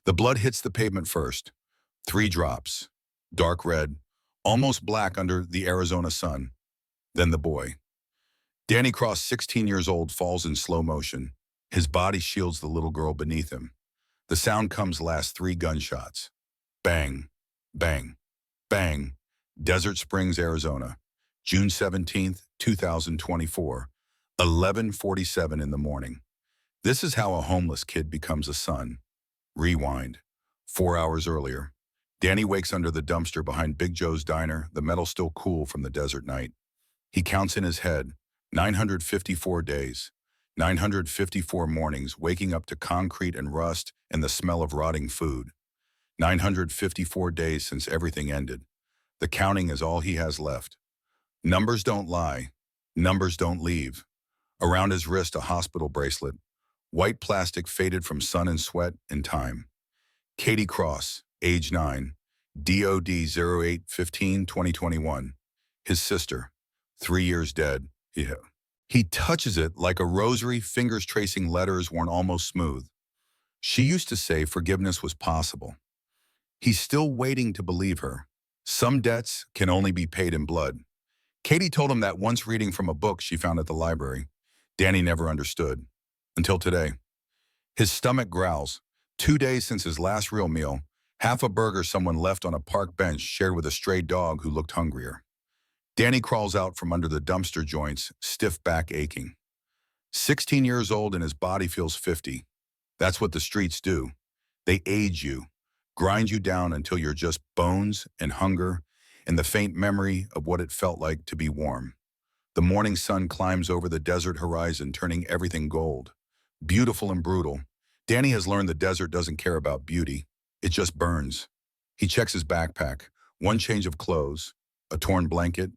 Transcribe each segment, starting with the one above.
The blood hits the pavement first. 3 drops. Dark red, almost black under the Arizona sun. Then the boy. Danny Cross, 16 years old, falls in slow motion. His body shields the little girl beneath him. The sound comes last 3 gunshots. Bang, bang, bang. Desert Springs, Arizona. June 17th, 2024. 11:47 in the morning. This is how a homeless kid becomes a son. Rewind. 4 hours earlier. Danny wakes under the dumpster behind Big Joe's diner, the metal still cool from the desert night. He counts in his head, 954 days, 954 mornings waking up to concrete and rust and the smell of rotting food. 954 days since everything ended. The counting is all he has left. Numbers don't lie. Numbers don't leave. Around his wrist, a hospital bracelet. White plastic faded from sun and sweat and time. Katie Cross, age 9, DOD 08-15-2021. His sister, 3 years dead. He touches it like a rosary, fingers tracing letters worn almost smooth. She used to say forgiveness was possible. He's still waiting to believe her. Some debts can only be paid in blood. Katie told him that once, reading from a book she found at the library. Danny never understood. Until today. His stomach growls. 2 days since his last real meal. Half a burger someone left on a park bench shared with a stray dog who looked hungrier. Danny crawls out from under the dumpster joints, stiff back aching. 16 years old and his body feels 50. That's what the streets do. They age you, grind you down until you're just bones and hunger and the faint memory of what it felt like to be warm. The morning sun climbs over the desert horizon, turning everything gold. Beautiful and brutal. Danny has learned the desert doesn't care about beauty. It just burns. He checks his backpack. 1 change of clothes, a torn blanket,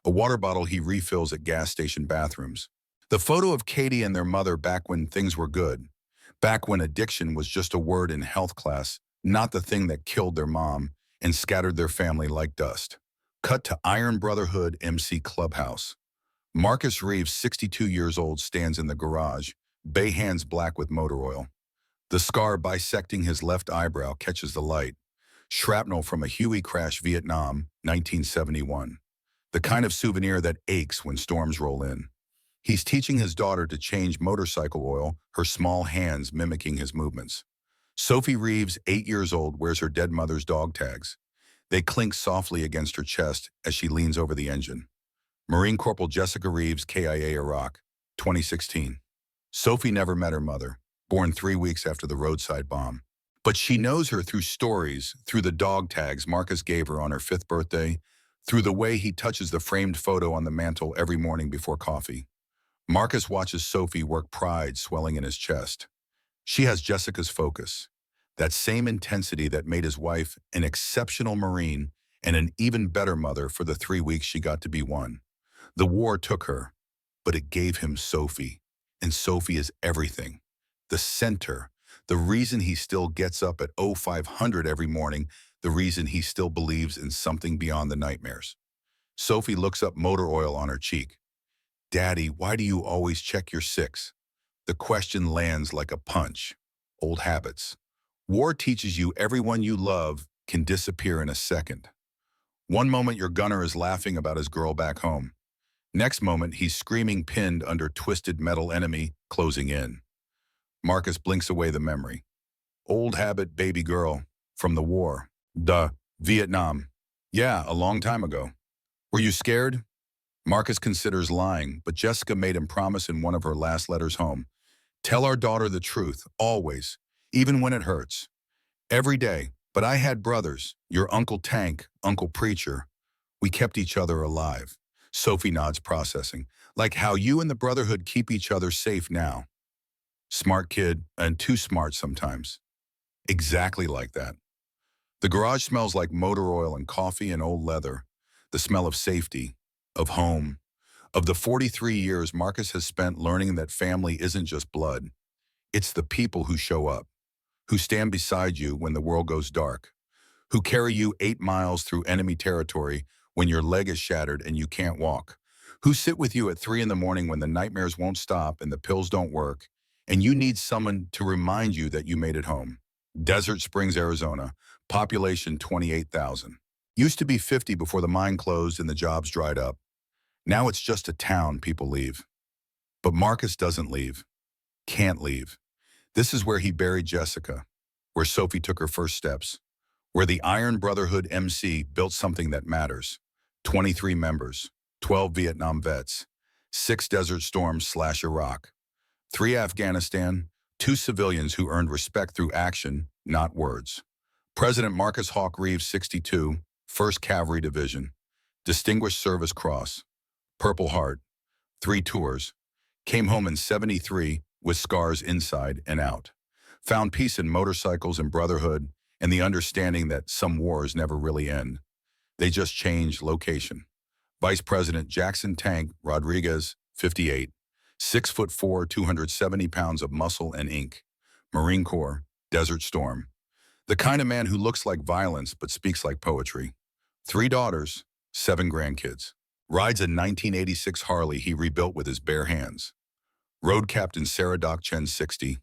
a water bottle he refills at gas station bathrooms. The photo of Katie and their mother back when things were good. Back when addiction was just a word in health class, not the thing that killed their mom and scattered their family like dust. Cut to Iron Brotherhood MC Clubhouse. Marcus Reeves, 62 years old, stands in the garage, bay hands black with motor oil. The scar bisecting his left eyebrow catches the light. Shrapnel from a Huey crash, Vietnam, 1971. The kind of souvenir that aches when storms roll in. He's teaching his daughter to change motorcycle oil, her small hands mimicking his movements. Sophie Reeves, 8 years old, wears her dead mother's dog tags. They clink softly against her chest as she leans over the engine. Marine Corporal Jessica Reeves, KIA, Iraq, 2016. Sophie never met her mother, born 3 weeks after the roadside bomb. But she knows her through stories, through the dog tags Marcus gave her on her 5th birthday, through the way he touches the framed photo on the mantle every morning before coffee. Marcus watches Sophie work, pride swelling in his chest. She has Jessica's focus, that same intensity that made his wife an exceptional Marine and an even better mother for the 3 weeks she got to be one. The war took her, but it gave him Sophie, and Sophie is everything. The center, the reason he still gets up at 0500 every morning, the reason he still believes in something beyond the nightmares. Sophie looks up, motor oil on her cheek. Daddy, why do you always check your 6? The question lands like a punch. Old habits. War teaches you everyone you love can disappear in a second. One moment your gunner is laughing about his girl back home. Next moment he's screaming, pinned under twisted metal, enemy closing in. Marcus blinks away the memory. Old habit, baby girl, from the war. Vietnam. Yeah, a long time ago. Were you scared? Marcus considers lying, but Jessica made him promise in one of her last letters home. Tell our daughter the truth, always, even when it hurts. Every day. But I had brothers, your Uncle Tank, Uncle Preacher. We kept each other alive. Sophie nods, processing. Like how you and the Brotherhood keep each other safe now. Smart kid, and too smart sometimes. Exactly like that. The garage smells like motor oil and coffee and old leather. The smell of safety, of home, of the 43 years Marcus has spent learning that family isn't just blood. It's the people who show up, who stand beside you when the world goes dark, who carry you 8 miles through enemy territory when your leg is shattered and you can't walk, who sit with you at 3 in the morning when the nightmares won't stop and the pills don't work, and you need someone to remind you that you made it home. Desert Springs, Arizona, population 28,000. Used to be 50 before the mine closed and the jobs dried up. Now it's just a town people leave. But Marcus doesn't leave. Can't leave. This is where he buried Jessica, where Sophie took her first steps, where the Iron Brotherhood MC built something that matters. 23 members, 12 Vietnam vets, 6 Desert Storm/Iraq, 3 Afghanistan, 2 civilians who earned respect through action, not words. President Marcus Hawk Reeves, 62, 1st Cavalry Division, Distinguished Service Cross, Purple Heart, 3 tours, came home in 73 with scars inside and out. Found peace in motorcycles and brotherhood and the understanding that some wars never really end. They just change location. Vice President Jackson Tank Rodriguez, 58, 6'4", 270 pounds of muscle and ink. Marine Corps, Desert Storm. The kind of man who looks like violence but speaks like poetry. 3 daughters, 7 grandkids. Rides a 1986 Harley he rebuilt with his bare hands. Road Captain Sarah Doc Chen, 60.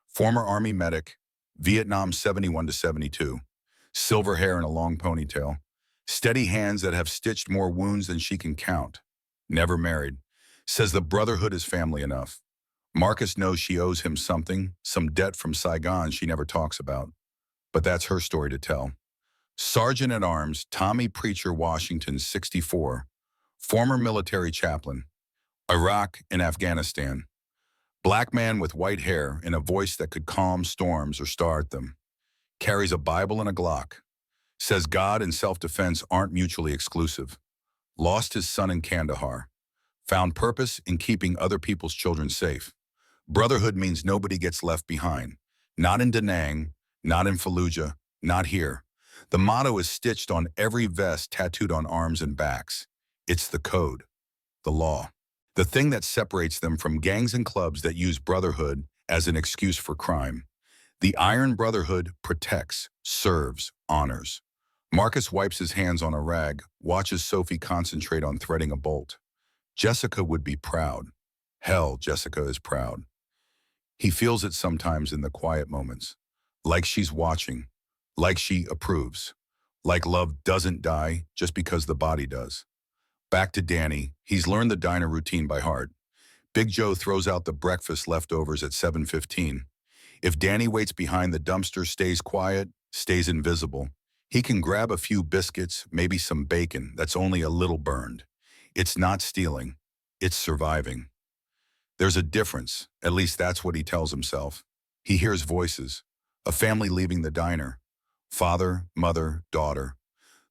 Former Army medic, Vietnam 71 to 72. Silver hair and a long ponytail. Steady hands that have stitched more wounds than she can count. Never married. Says the brotherhood is family enough. Marcus knows she owes him something, some debt from Saigon she never talks about. But that's her story to tell. Sergeant at Arms Tommy Preacher Washington, 64. Former military chaplain. Iraq and Afghanistan. Black man with white hair and a voice that could calm storms or start them. Carries a Bible and a Glock. Says God and self-defense aren't mutually exclusive. Lost his son in Kandahar. Found purpose in keeping other people's children safe. Brotherhood means nobody gets left behind. Not in Da Nang, not in Fallujah, not here. The motto is stitched on every vest tattooed on arms and backs. It's the code, the law. The thing that separates them from gangs and clubs that use brotherhood as an excuse for crime. The Iron Brotherhood protects, serves, honors. Marcus wipes his hands on a rag, watches Sophie concentrate on threading a bolt. Jessica would be proud. Hell, Jessica is proud. He feels it sometimes in the quiet moments. Like she's watching. Like she approves. Like love doesn't die just because the body does. Back to Danny. He's learned the diner routine by heart. Big Joe throws out the breakfast leftovers at 7:15. If Danny waits behind the dumpster, stays quiet, stays invisible, he can grab a few biscuits, maybe some bacon that's only a little burned. It's not stealing. It's surviving. There's a difference. At least that's what he tells himself. He hears voices. A family leaving the diner. Father, mother, daughter.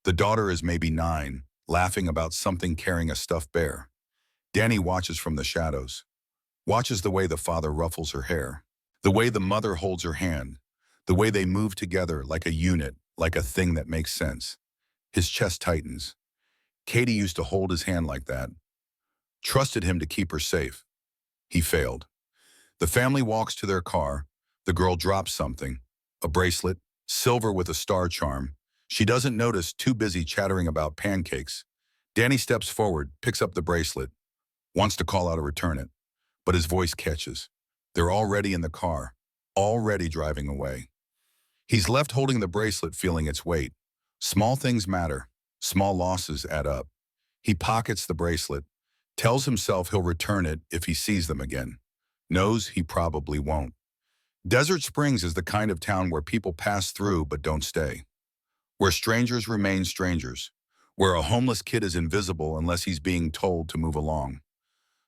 The daughter is maybe 9, laughing about something, carrying a stuffed bear. Danny watches from the shadows. Watches the way the father ruffles her hair. The way the mother holds her hand. The way they move together like a unit, like a thing that makes sense. His chest tightens. Katie used to hold his hand like that. Trusted him to keep her safe. He failed. The family walks to their car. The girl drops something. A bracelet, silver with a star charm. She doesn't notice, too busy chattering about pancakes. Danny steps forward, picks up the bracelet. Wants to call out or return it. But his voice catches. They're already in the car. Already driving away. He's left holding the bracelet, feeling its weight. Small things matter. Small losses add up. He pockets the bracelet. Tells himself he'll return it if he sees them again. Knows he probably won't. Desert Springs is the kind of town where people pass through but don't stay. Where strangers remain strangers. Where a homeless kid is invisible unless he's being told to move along.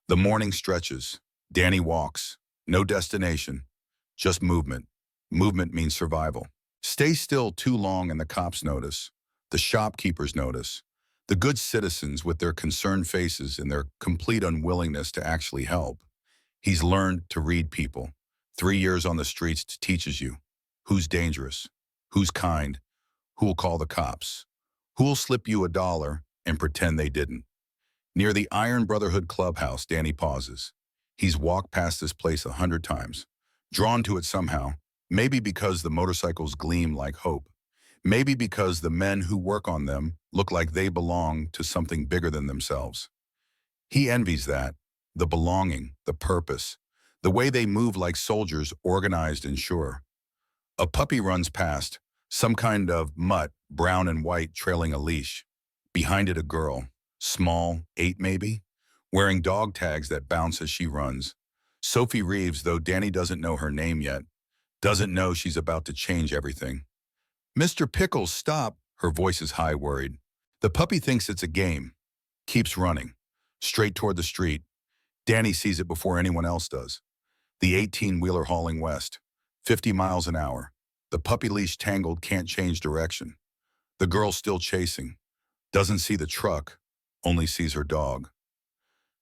The morning stretches. Danny walks. No destination. Just movement. Movement means survival. Stay still too long and the cops notice. The shopkeepers notice. The good citizens with their concerned faces and their complete unwillingness to actually help. He's learned to read people. 3 years on the streets teaches you who's dangerous, who's kind, who'll call the cops, who'll slip you $1 and pretend they didn't. Near the Iron Brotherhood clubhouse, Danny pauses. He's walked past this place 100 times, drawn to it somehow, maybe because the motorcycles gleam like hope, maybe because the men who work on them look like they belong to something bigger than themselves. He envies that, the belonging, the purpose, the way they move like soldiers, organized and sure. A puppy runs past, some kind of mutt, brown and white, trailing a leash. Behind it a girl, small, 8 maybe, wearing dog tags that bounce as she runs. Sophie Reeves, though Danny doesn't know her name yet, doesn't know she's about to change everything. Mr. Pickles, stop! Her voice is high, worried. The puppy thinks it's a game, keeps running, straight toward the street. Danny sees it before anyone else does. The 18-wheeler hauling west, 50 miles an hour. The puppy leash tangled, can't change direction. The girl still chasing, doesn't see the truck, only sees her dog.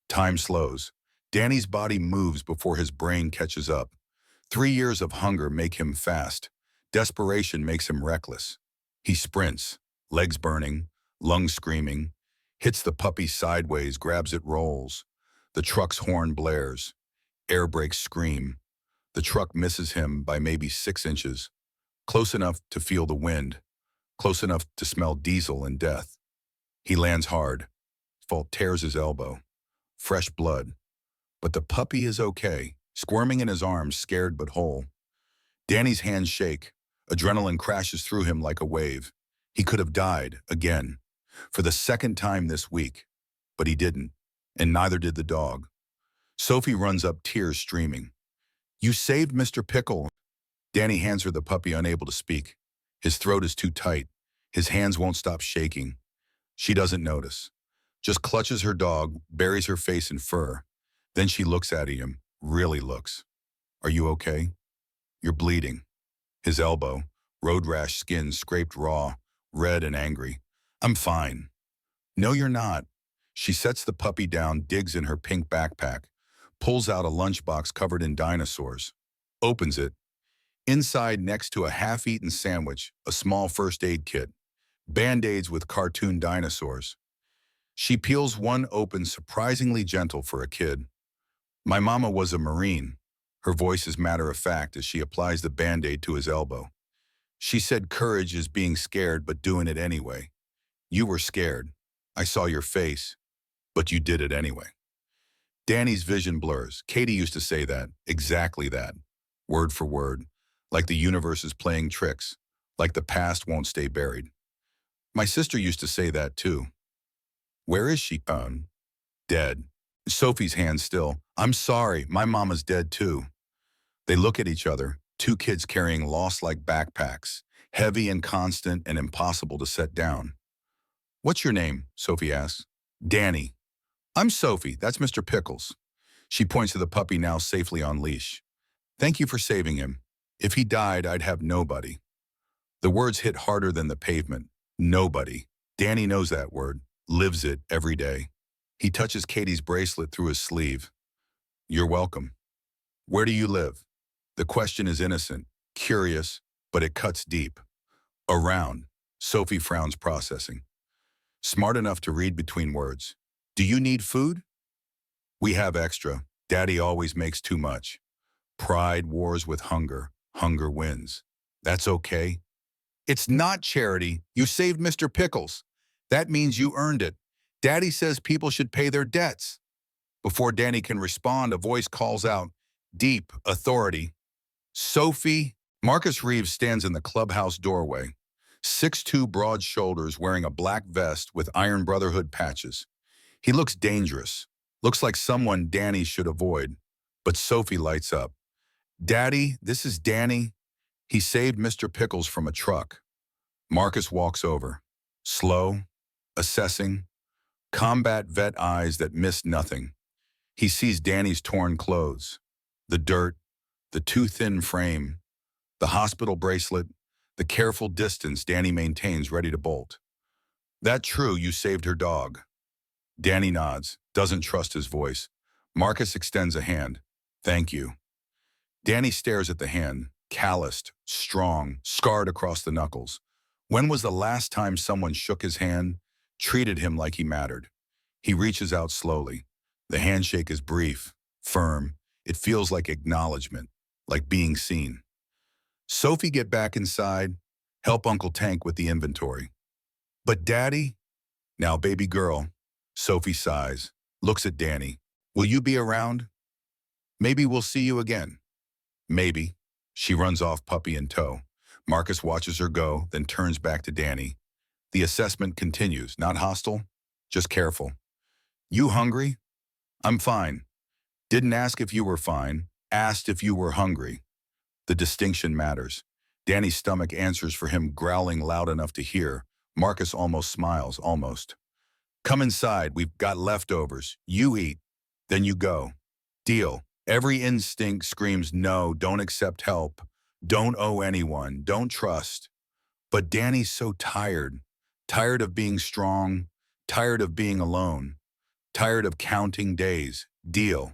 Time slows. Danny's body moves before his brain catches up. 3 years of hunger make him fast. Desperation makes him reckless. He sprints, legs burning, lungs screaming, hits the puppy sideways, grabs it, rolls. The truck's horn blares. Air brakes scream. The truck misses him by maybe 6 inches, close enough to feel the wind, close enough to smell diesel and death. He lands hard. Fault tears his elbow. Fresh blood. But the puppy is okay, squirming in his arms, scared but whole. Danny's hands shake. Adrenaline crashes through him like a wave. He could have died, again, for the second time this week. But he didn't, and neither did the dog. Sophie runs up, tears streaming. You saved Mr. Pickle. Danny hands her the puppy, unable to speak. His throat is too tight. His hands won't stop shaking. She doesn't notice. Just clutches her dog, buries her face in fur. Then she looks at him, really looks. Are you okay? You're bleeding. His elbow, road rash skin scraped raw, red and angry. I'm fine. No, you're not. She sets the puppy down, digs in her pink backpack, pulls out a lunchbox covered in dinosaurs, opens it. Inside, next to a half-eaten sandwich, a small first aid kit, Band-Aids with cartoon dinosaurs. She peels one open, surprisingly gentle for a kid. My mama was a Marine. Her voice is matter-of-fact as she applies the Band-Aid to his elbow. She said courage is being scared but doing it anyway. You were scared. I saw your face, but you did it anyway. Danny's vision blurs. Katie used to say that, exactly that, word for word, like the universe is playing tricks, like the past won't stay buried. My sister used to say that too. Where is she? Dead. Sophie's hand still. I'm sorry, my mama's dead too. They look at each other, 2 kids carrying loss-like backpacks, heavy and constant and impossible to set down. What's your name? Sophie asks. Danny. I'm Sophie, that's Mr. Pickles. She points to the puppy now safely on leash. Thank you for saving him. If he died, I'd have nobody. The words hit harder than the pavement. Nobody. Danny knows that word, lives it every day. He touches Katie's bracelet through his sleeve. You're welcome. Where do you live? The question is innocent, curious, but it cuts deep. Around. Sophie frowns, processing. Smart enough to read between words. Do you need food? We have extra. Daddy always makes too much. Pride wars with hunger. Hunger wins. That's okay. It's not charity. You saved Mr. Pickles. That means you earned it. Daddy says people should pay their debts. Before Danny can respond, a voice calls out, deep authority. Sophie. Marcus Reeves stands in the clubhouse doorway. 6'2", broad shoulders, wearing a black vest with Iron Brotherhood patches. He looks dangerous. Looks like someone Danny should avoid. But Sophie lights up. Daddy, this is Danny. He saved Mr. Pickles from a truck. Marcus walks over. Slow, assessing, combat vet eyes that miss nothing. He sees Danny's torn clothes, the dirt, the too thin frame, the hospital bracelet, the careful distance Danny maintains, ready to bolt. That true, you saved her dog. Danny nods, doesn't trust his voice. Marcus extends a hand. Thank you. Danny stares at the hand, calloused, strong, scarred across the knuckles. When was the last time someone shook his hand, treated him like he mattered? He reaches out slowly. The handshake is brief, firm. It feels like acknowledgement, like being seen. Sophie, get back inside. Help Uncle Tank with the inventory. But Daddy? Now, baby girl. Sophie sighs, looks at Danny. Will you be around? Maybe we'll see you again. Maybe. She runs off, puppy in tow. Marcus watches her go, then turns back to Danny. The assessment continues, not hostile, just careful. You hungry? I'm fine. Didn't ask if you were fine, asked if you were hungry. The distinction matters. Danny's stomach answers for him, growling loud enough to hear. Marcus almost smiles, almost. Come inside, we've got leftovers. You eat, then you go. Deal. Every instinct screams no, don't accept help, don't owe anyone, don't trust. But Danny's so tired, tired of being strong, tired of being alone, tired of counting days. Deal.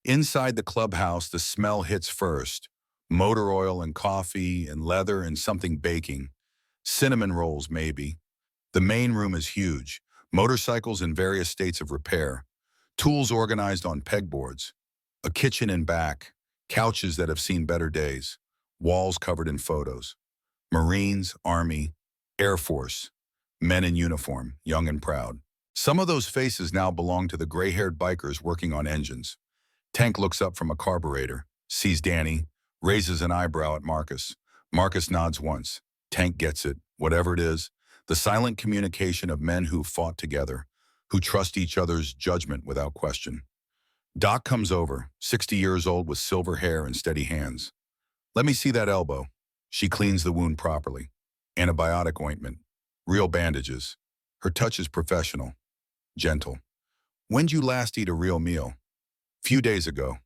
Inside the clubhouse, the smell hits first. Motor oil and coffee and leather and something baking. Cinnamon rolls, maybe. The main room is huge. Motorcycles in various states of repair. Tools organized on pegboards. A kitchen in back. Couches that have seen better days. Walls covered in photos. Marines, Army, Air Force. Men in uniform, young and proud. Some of those faces now belong to the gray-haired bikers working on engines. Tank looks up from a carburetor, sees Danny, raises an eyebrow at Marcus. Marcus nods once. Tank gets it, whatever it is. The silent communication of men who fought together, who trust each other's judgment without question. Doc comes over, 60 years old with silver hair and steady hands. Let me see that elbow. She cleans the wound properly. Antibiotic ointment. Real bandages. Her touch is professional. Gentle. When'd you last eat a real meal? Few days ago.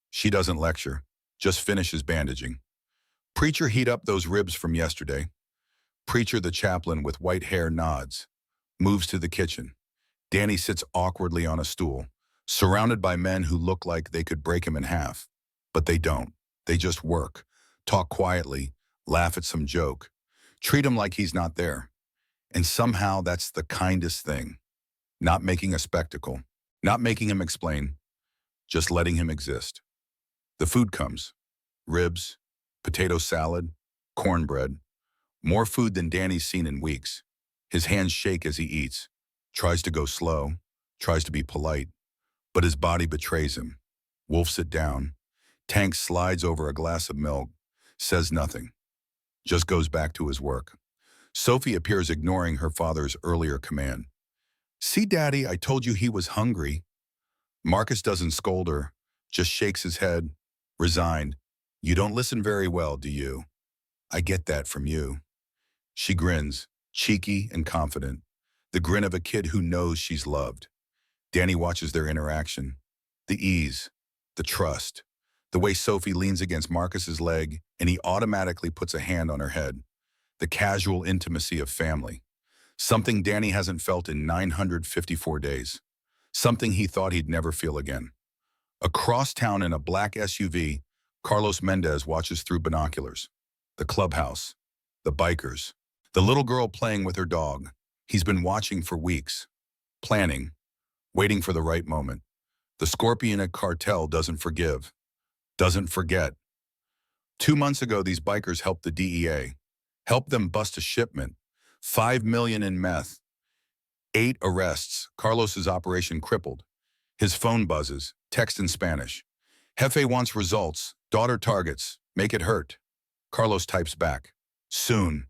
She doesn't lecture, just finishes bandaging. Preacher, heat up those ribs from yesterday. Preacher, the chaplain with white hair, nods. Moves to the kitchen. Danny sits awkwardly on a stool, surrounded by men who look like they could break him in half. But they don't. They just work, talk quietly, laugh at some joke, treat him like he's not there. And somehow that's the kindest thing. Not making a spectacle, not making him explain, just letting him exist. The food comes. Ribs, potato salad, cornbread. More food than Danny's seen in weeks. His hands shake as he eats, tries to go slow, tries to be polite, but his body betrays him. Wolfs it down. Tank slides over a glass of milk, says nothing, just goes back to his work. Sophie appears, ignoring her father's earlier command. See, Daddy, I told you he was hungry. Marcus doesn't scold her, just shakes his head, resigned. You don't listen very well, do you? I get that from you. She grins, cheeky and confident, the grin of a kid who knows she's loved. Danny watches their interaction. The ease, the trust, the way Sophie leans against Marcus's leg and he automatically puts a hand on her head. The casual intimacy of family. Something Danny hasn't felt in 954 days. Something he thought he'd never feel again. Across town in a black SUV, Carlos Mendez watches through binoculars. The clubhouse, the bikers, the little girl playing with her dog. He's been watching for weeks, planning, waiting for the right moment. The scorpion at cartel doesn't forgive, doesn't forget. 2 months ago, these bikers helped the DEA, helped them bust a shipment, $5 million in meth, 8 arrests. Carlos's operation crippled. His phone buzzes, text in Spanish. Jefe wants results, daughter targets, make it hurt. Carlos types back. Soon.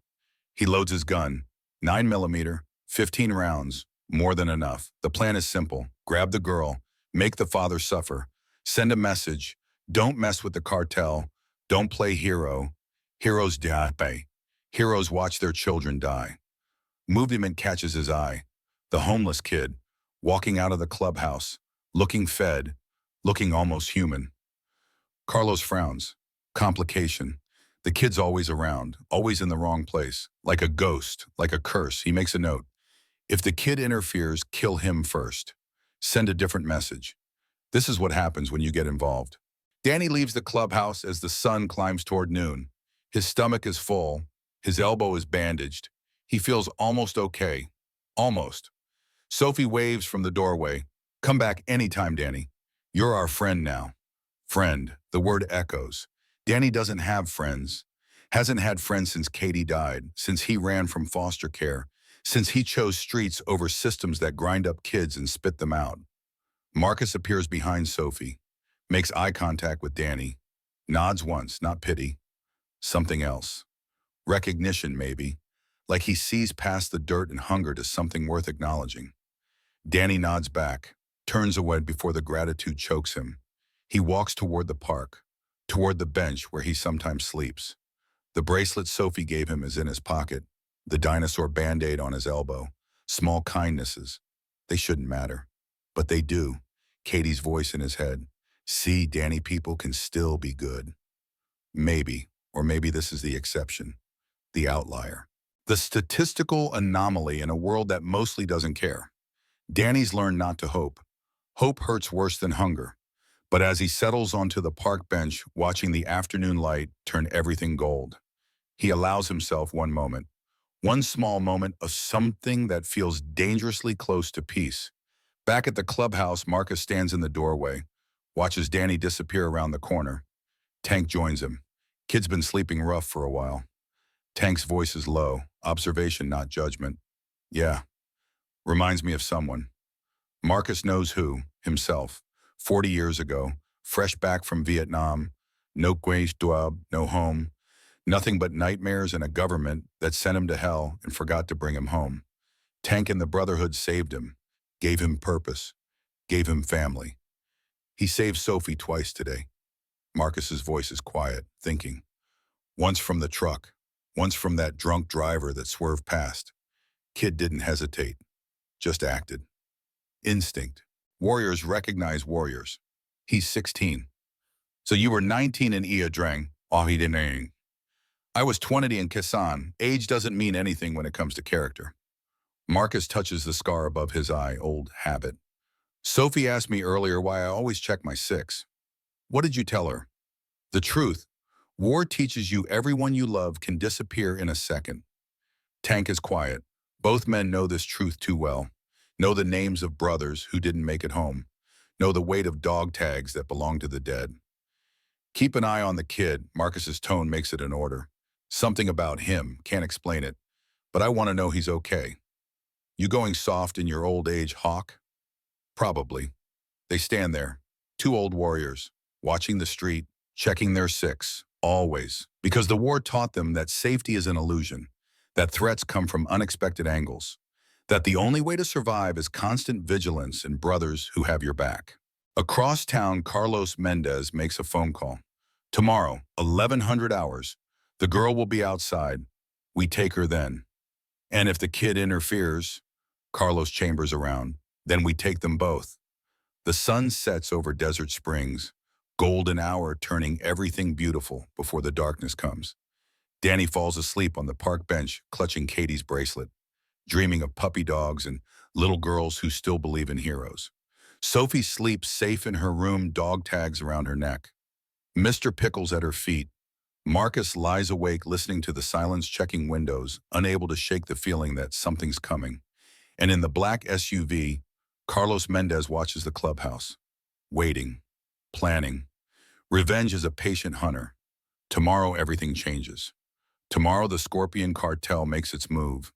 He loads his gun. 9mm, 15 rounds, more than enough. The plan is simple. Grab the girl, make the father suffer, send a message. Don't mess with the cartel. Don't play hero. Heroes die. Heroes watch their children die. Movement catches his eye. The homeless kid, walking out of the clubhouse, looking fed, looking almost human. Carlos frowns. Complication. The kid's always around, always in the wrong place, like a ghost, like a curse. He makes a note. If the kid interferes, kill him first. Send a different message. This is what happens when you get involved. Danny leaves the clubhouse as the sun climbs toward noon. His stomach is full. His elbow is bandaged. He feels almost okay. Almost. Sophie waves from the doorway. Come back anytime, Danny. You're our friend now. Friend. The word echoes. Danny doesn't have friends. Hasn't had friends since Katie died, since he ran from foster care, since he chose streets over systems that grind up kids and spit them out. Marcus appears behind Sophie, makes eye contact with Danny. Nods once, not pity. Something else. Recognition, maybe. Like he sees past the dirt and hunger to something worth acknowledging. Danny nods back, turns away before the gratitude chokes him. He walks toward the park, toward the bench where he sometimes sleeps. The bracelet Sophie gave him is in his pocket, the dinosaur band-aid on his elbow. Small kindnesses. They shouldn't matter. But they do. Katie's voice in his head. See, Danny, people can still be good. Maybe, or maybe this is the exception, the outlier. The statistical anomaly in a world that mostly doesn't care. Danny's learned not to hope. Hope hurts worse than hunger. But as he settles onto the park bench, watching the afternoon light turn everything gold, he allows himself one moment, one small moment of something that feels dangerously close to peace. Back at the clubhouse, Marcus stands in the doorway, watches Danny disappear around the corner. Tank joins him. Kid's been sleeping rough for a while. Tank's voice is low, observation, not judgment. Yeah, reminds me of someone. Marcus knows who, himself. 40 years ago, fresh back from Vietnam, no quais d'oab, no home, nothing but nightmares and a government that sent him to hell and forgot to bring him home. Tank and the Brotherhood saved him, gave him purpose, gave him family. He saved Sophie twice today. Marcus's voice is quiet, thinking. Once from the truck, once from that drunk driver that swerved past. Kid didn't hesitate, just acted. Instinct. Warriors recognize warriors. He's 16. So you were 19 in Ia Drang, Ahi Dinang. I was 20 in Kisan. Age doesn't mean anything when it comes to character. Marcus touches the scar above his eye, old habit. Sophie asked me earlier why I always check my 6. What did you tell her? The truth. War teaches you everyone you love can disappear in a second. Tank is quiet. Both men know this truth too well. Know the names of brothers who didn't make it home. Know the weight of dog tags that belong to the dead. Keep an eye on the kid. Marcus's tone makes it an order. Something about him, can't explain it, but I want to know he's okay. You going soft in your old age, Hawk? Probably. They stand there, 2 old warriors, watching the street, checking their 6, always, because the war taught them that safety is an illusion, that threats come from unexpected angles, that the only way to survive is constant vigilance and brothers who have your back. Across town, Carlos Mendez makes a phone call. Tomorrow, 1100 hours, the girl will be outside. We take her then. And if the kid interferes, Carlos chambers around, then we take them both. The sun sets over Desert Springs, golden hour turning everything beautiful before the darkness comes. Danny falls asleep on the park bench, clutching Katie's bracelet, dreaming of puppy dogs and little girls who still believe in heroes. Sophie sleeps safe in her room, dog tags around her neck. Mr. Pickles at her feet. Marcus lies awake listening to the silence, checking windows, unable to shake the feeling that something's coming. And in the black SUV, Carlos Mendez watches the clubhouse, waiting, planning. Revenge is a patient hunter. Tomorrow everything changes. Tomorrow the Scorpion cartel makes its move.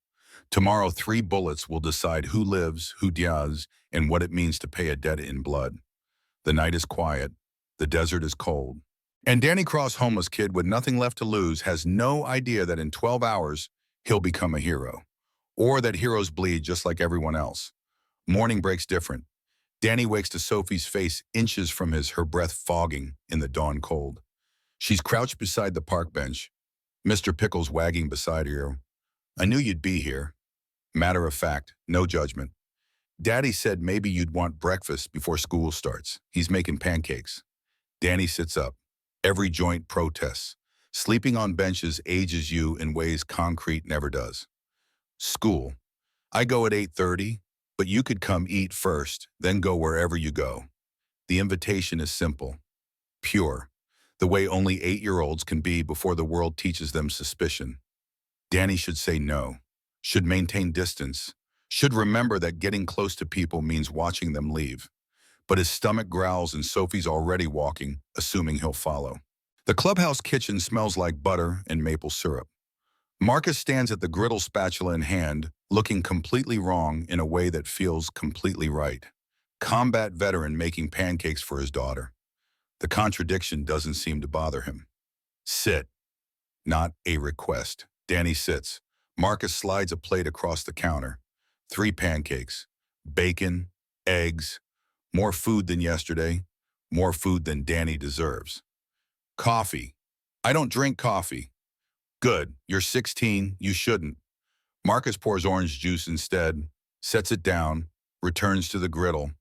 Tomorrow 3 bullets will decide who lives, who dies, and what it means to pay a debt in blood. The night is quiet. The desert is cold. And Danny Cross, homeless kid with nothing left to lose, has no idea that in 12 hours, he'll become a hero. Or that heroes bleed just like everyone else. Morning breaks different. Danny wakes to Sophie's face inches from her breath fogging in the dawn cold. She's crouched beside the park bench, Mr. Pickles wagging beside her. I knew you'd be here. Matter of fact, no judgment. Daddy said maybe you'd want breakfast before school starts. He's making pancakes. Danny sits up. Every joint protests. Sleeping on benches ages you in ways concrete never does. School. I go at 8:30, but you could come eat first, then go wherever you go. The invitation is simple, pure, the way only 8-year-olds can be before the world teaches them suspicion. Danny should say no, should maintain distance, should remember that getting close to people means watching them leave. But his stomach growls and Sophie's already walking, assuming he'll follow. The clubhouse kitchen smells like butter and maple syrup. Marcus stands at the griddle, spatula in hand, looking completely wrong in a way that feels completely right. Combat veteran making pancakes for his daughter. The contradiction doesn't seem to bother him. Sit, not a request. Danny sits. Marcus slides a plate across the counter. 3 pancakes, bacon, eggs, more food than yesterday, more food than Danny deserves. Coffee. I don't drink coffee. Good, you're 16, you shouldn't. Marcus pours orange juice instead, sets it down, returns to the griddle.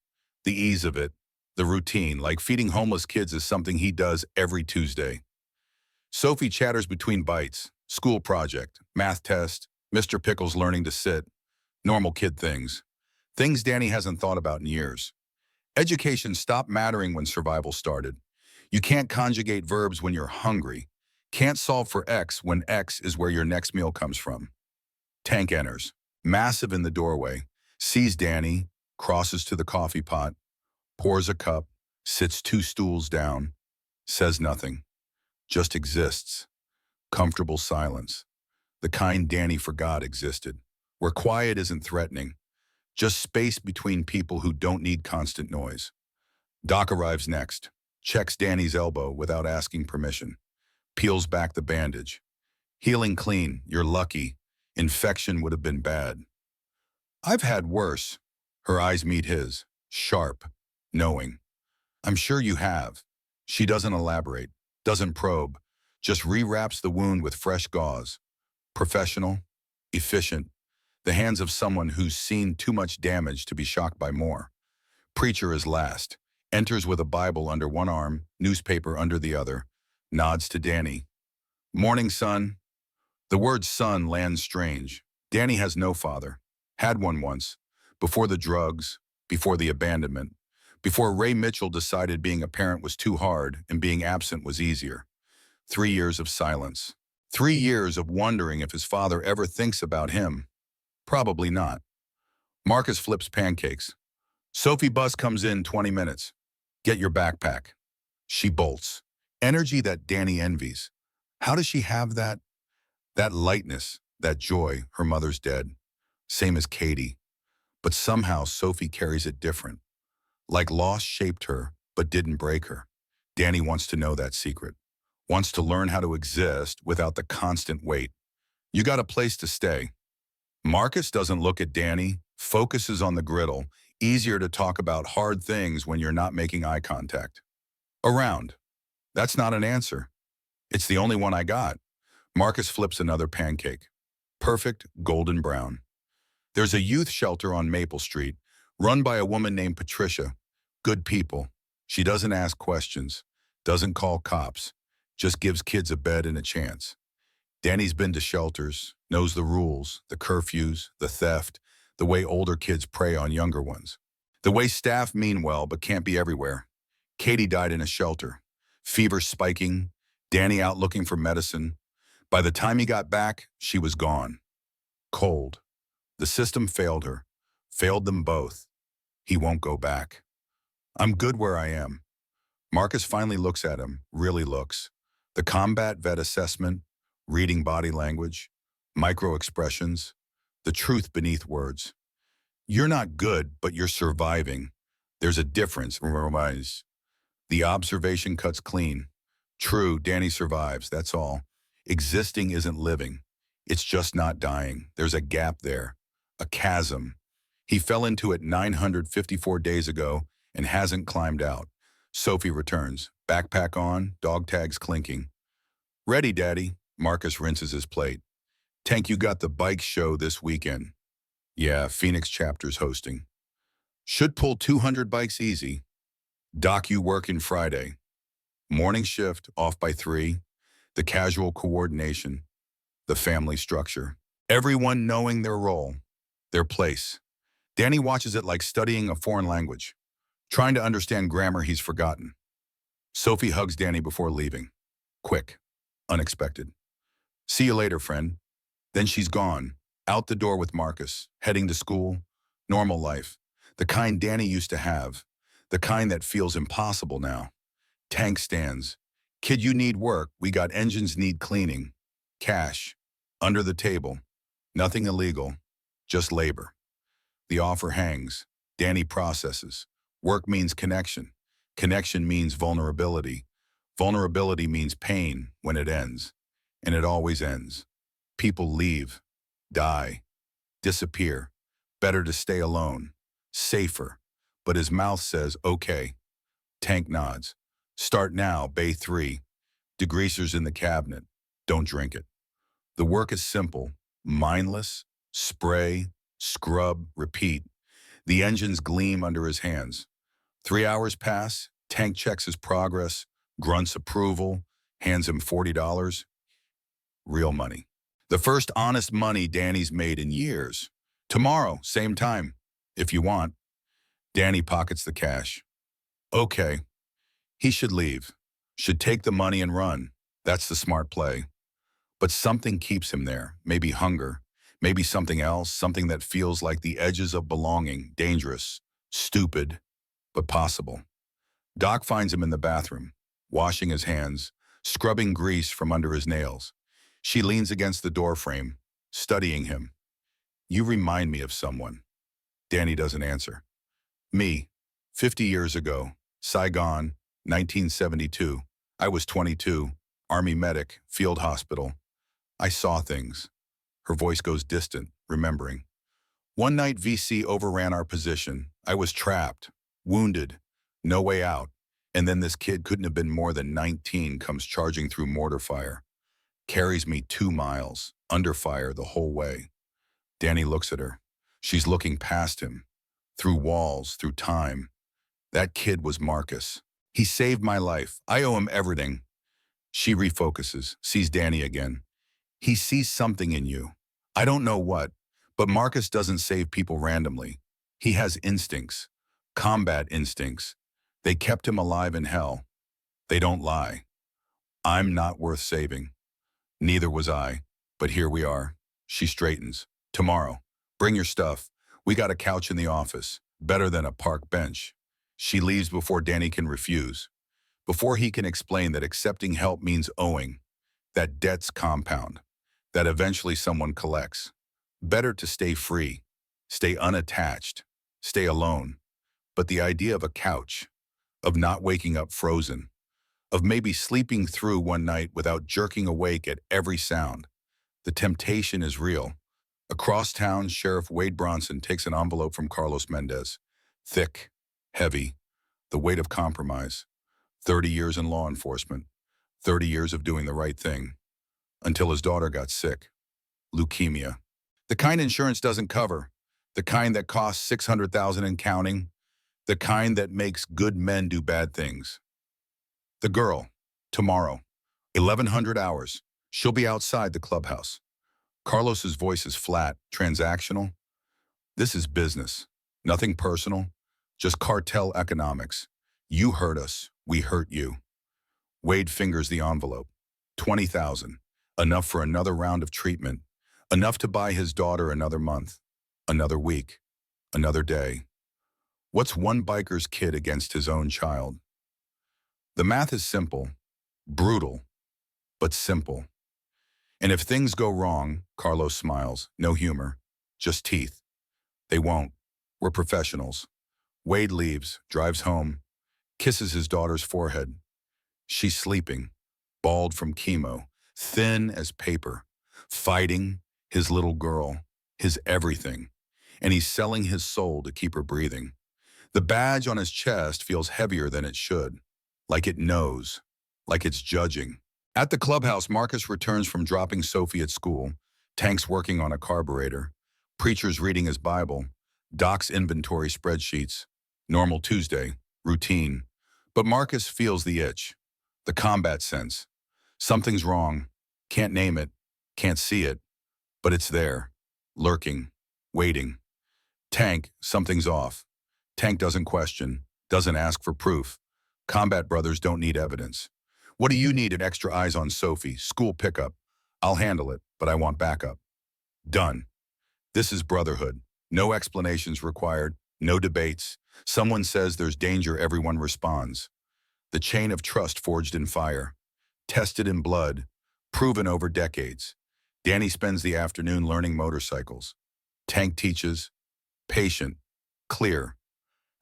The ease of it, the routine, like feeding homeless kids is something he does every Tuesday. Sophie chatters between bites. School project, math test, Mr. Pickle's learning to sit, normal kid things. Things Danny hasn't thought about in years. Education stopped mattering when survival started. You can't conjugate verbs when you're hungry. Can't solve for X when X is where your next meal comes from. Tank enters, massive in the doorway, sees Danny, crosses to the coffee pot, pours a cup, sits 2 stools down, says nothing, just exists. Comfortable silence, the kind Danny forgot existed, where quiet isn't threatening, just space between people who don't need constant noise. Doc arrives next, checks Danny's elbow without asking permission, peels back the bandage. Healing clean, you're lucky. Infection would have been bad. I've had worse. Her eyes meet his, sharp, knowing. I'm sure you have. She doesn't elaborate, doesn't probe, just rewraps the wound with fresh gauze. Professional, efficient, the hands of someone who's seen too much damage to be shocked by more. Preacher is last, enters with a Bible under one arm, newspaper under the other, nods to Danny. Morning, son. The word son lands strange. Danny has no father. Had one once. Before the drugs, before the abandonment, before Ray Mitchell decided being a parent was too hard and being absent was easier. 3 years of silence. 3 years of wondering if his father ever thinks about him. Probably not. Marcus flips pancakes. Sophie bus comes in 20 minutes. Get your backpack. She bolts. Energy that Danny envies. How does she have that? That lightness, that joy. Her mother's dead. Same as Katie. But somehow Sophie carries it different. Like loss shaped her, but didn't break her. Danny wants to know that secret. Wants to learn how to exist without the constant weight. You got a place to stay. Marcus doesn't look at Danny, focuses on the griddle. Easier to talk about hard things when you're not making eye contact. Around. That's not an answer. It's the only one I got. Marcus flips another pancake. Perfect golden brown. There's a youth shelter on Maple Street, run by a woman named Patricia. Good people. She doesn't ask questions, doesn't call cops, just gives kids a bed and a chance. Danny's been to shelters, knows the rules, the curfews, the theft, the way older kids prey on younger ones. The way staff mean well but can't be everywhere. Katie died in a shelter. Fever spiking, Danny out looking for medicine. By the time he got back, she was gone. Cold. The system failed her. Failed them both. He won't go back. I'm good where I am. Marcus finally looks at him, really looks. The combat vet assessment, reading body language, micro-expressions, the truth beneath words. You're not good, but you're surviving. There's a difference. The observation cuts clean. True, Danny survives, that's all. Existing isn't living. It's just not dying. There's a gap there, a chasm. He fell into it 954 days ago and hasn't climbed out. Sophie returns, backpack on, dog tags clinking. Ready, Daddy. Marcus rinses his plate. Tank, you got the bike show this weekend. Yeah, Phoenix chapter's hosting. Should pull 200 bikes easy. Doc, you working Friday. Morning shift, off by 3. The casual coordination. The family structure. Everyone knowing their role, their place. Danny watches it like studying a foreign language, trying to understand grammar he's forgotten. Sophie hugs Danny before leaving. Quick, unexpected. See you later, friend. Then she's gone, out the door with Marcus, heading to school, normal life, the kind Danny used to have, the kind that feels impossible now. Tank stands. Kid, you need work. We got engines need cleaning. Cash. Under the table. Nothing illegal. Just labor. The offer hangs. Danny processes. Work means connection. Connection means vulnerability. Vulnerability means pain when it ends. And it always ends. People leave, die, disappear. Better to stay alone. Safer. But his mouth says, okay. Tank nods. Start now, Bay 3. Degreasers in the cabinet. Don't drink it. The work is simple. Mindless. Spray. Scrub. Repeat. The engines gleam under his hands. 3 hours pass. Tank checks his progress. Grunts approval. Hands him $40. Real money. The first honest money Danny's made in years. Tomorrow, same time, if you want. Danny pockets the cash. Okay. He should leave. Should take the money and run. That's the smart play. But something keeps him there. Maybe hunger. Maybe something else. Something that feels like the edges of belonging. Dangerous. Stupid. But possible. Doc finds him in the bathroom, washing his hands, scrubbing grease from under his nails. She leans against the doorframe, studying him. You remind me of someone. Danny doesn't answer. Me, 50 years ago, Saigon, 1972. I was 22, Army medic, field hospital. I saw things. Her voice goes distant, remembering. One night VC overran our position. I was trapped, wounded, no way out. And then this kid couldn't have been more than 19 comes charging through mortar fire. Carries me 2 miles, under fire the whole way. Danny looks at her. She's looking past him, through walls, through time. That kid was Marcus. He saved my life. I owe him everything. She refocuses, sees Danny again. He sees something in you. I don't know what, but Marcus doesn't save people randomly. He has instincts, combat instincts. They kept him alive in hell. They don't lie. I'm not worth saving. Neither was I, but here we are. She straightens. Tomorrow, bring your stuff. We got a couch in the office, better than a park bench. She leaves before Danny can refuse, before he can explain that accepting help means owing, that debts compound, that eventually someone collects. Better to stay free, stay unattached, stay alone. But the idea of a couch, of not waking up frozen, of maybe sleeping through one night without jerking awake at every sound, the temptation is real. Across town, Sheriff Wade Bronson takes an envelope from Carlos Mendez. Thick, heavy, the weight of compromise. 30 years in law enforcement, 30 years of doing the right thing, until his daughter got sick. Leukemia. The kind insurance doesn't cover, the kind that costs $600,000 and counting, the kind that makes good men do bad things. The girl, tomorrow, 1100 hours. She'll be outside the clubhouse. Carlos's voice is flat, transactional. This is business, nothing personal, just cartel economics. You hurt us, we hurt you. Wade fingers the envelope. 20,000, enough for another round of treatment, enough to buy his daughter another month, another week, another day. What's one biker's kid against his own child? The math is simple, brutal, but simple. And if things go wrong, Carlos smiles, no humor, just teeth. They won't. We're professionals. Wade leaves, drives home, kisses his daughter's forehead. She's sleeping, bald from chemo, thin as paper, fighting, his little girl, his everything. And he's selling his soul to keep her breathing. The badge on his chest feels heavier than it should, like it knows, like it's judging. At the clubhouse, Marcus returns from dropping Sophie at school, Tank's working on a carburetor, Preacher's reading his Bible, Doc's inventory spreadsheets. Normal Tuesday, routine. But Marcus feels the itch, the combat sense. Something's wrong, can't name it, can't see it, but it's there, lurking, waiting. Tank, something's off. Tank doesn't question, doesn't ask for proof. Combat brothers don't need evidence. What do you need? An extra eyes on Sophie, school pickup. I'll handle it, but I want backup. Done. This is brotherhood. No explanations required, no debates. Someone says there's danger, everyone responds. The chain of trust forged in fire, tested in blood, proven over decades. Danny spends the afternoon learning motorcycles. Tank teaches, patient, clear,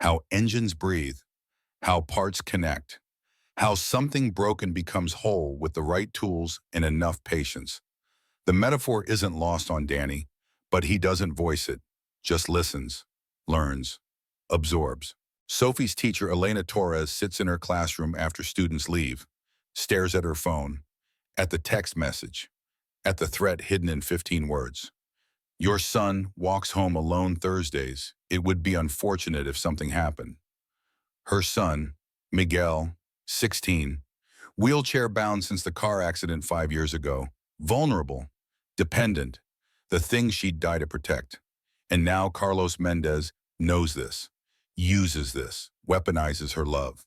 how engines breathe, how parts connect, how something broken becomes whole with the right tools and enough patience. The metaphor isn't lost on Danny, but he doesn't voice it, just listens, learns, absorbs. Sophie's teacher, Elena Torres, sits in her classroom after students leave, stares at her phone, at the text message, at the threat hidden in 15 words. Your son walks home alone Thursdays. It would be unfortunate if something happened. Her son, Miguel, 16, wheelchair-bound since the car accident 5 years ago, vulnerable, dependent, the thing she'd die to protect. And now Carlos Mendez knows this, uses this, weaponizes her love.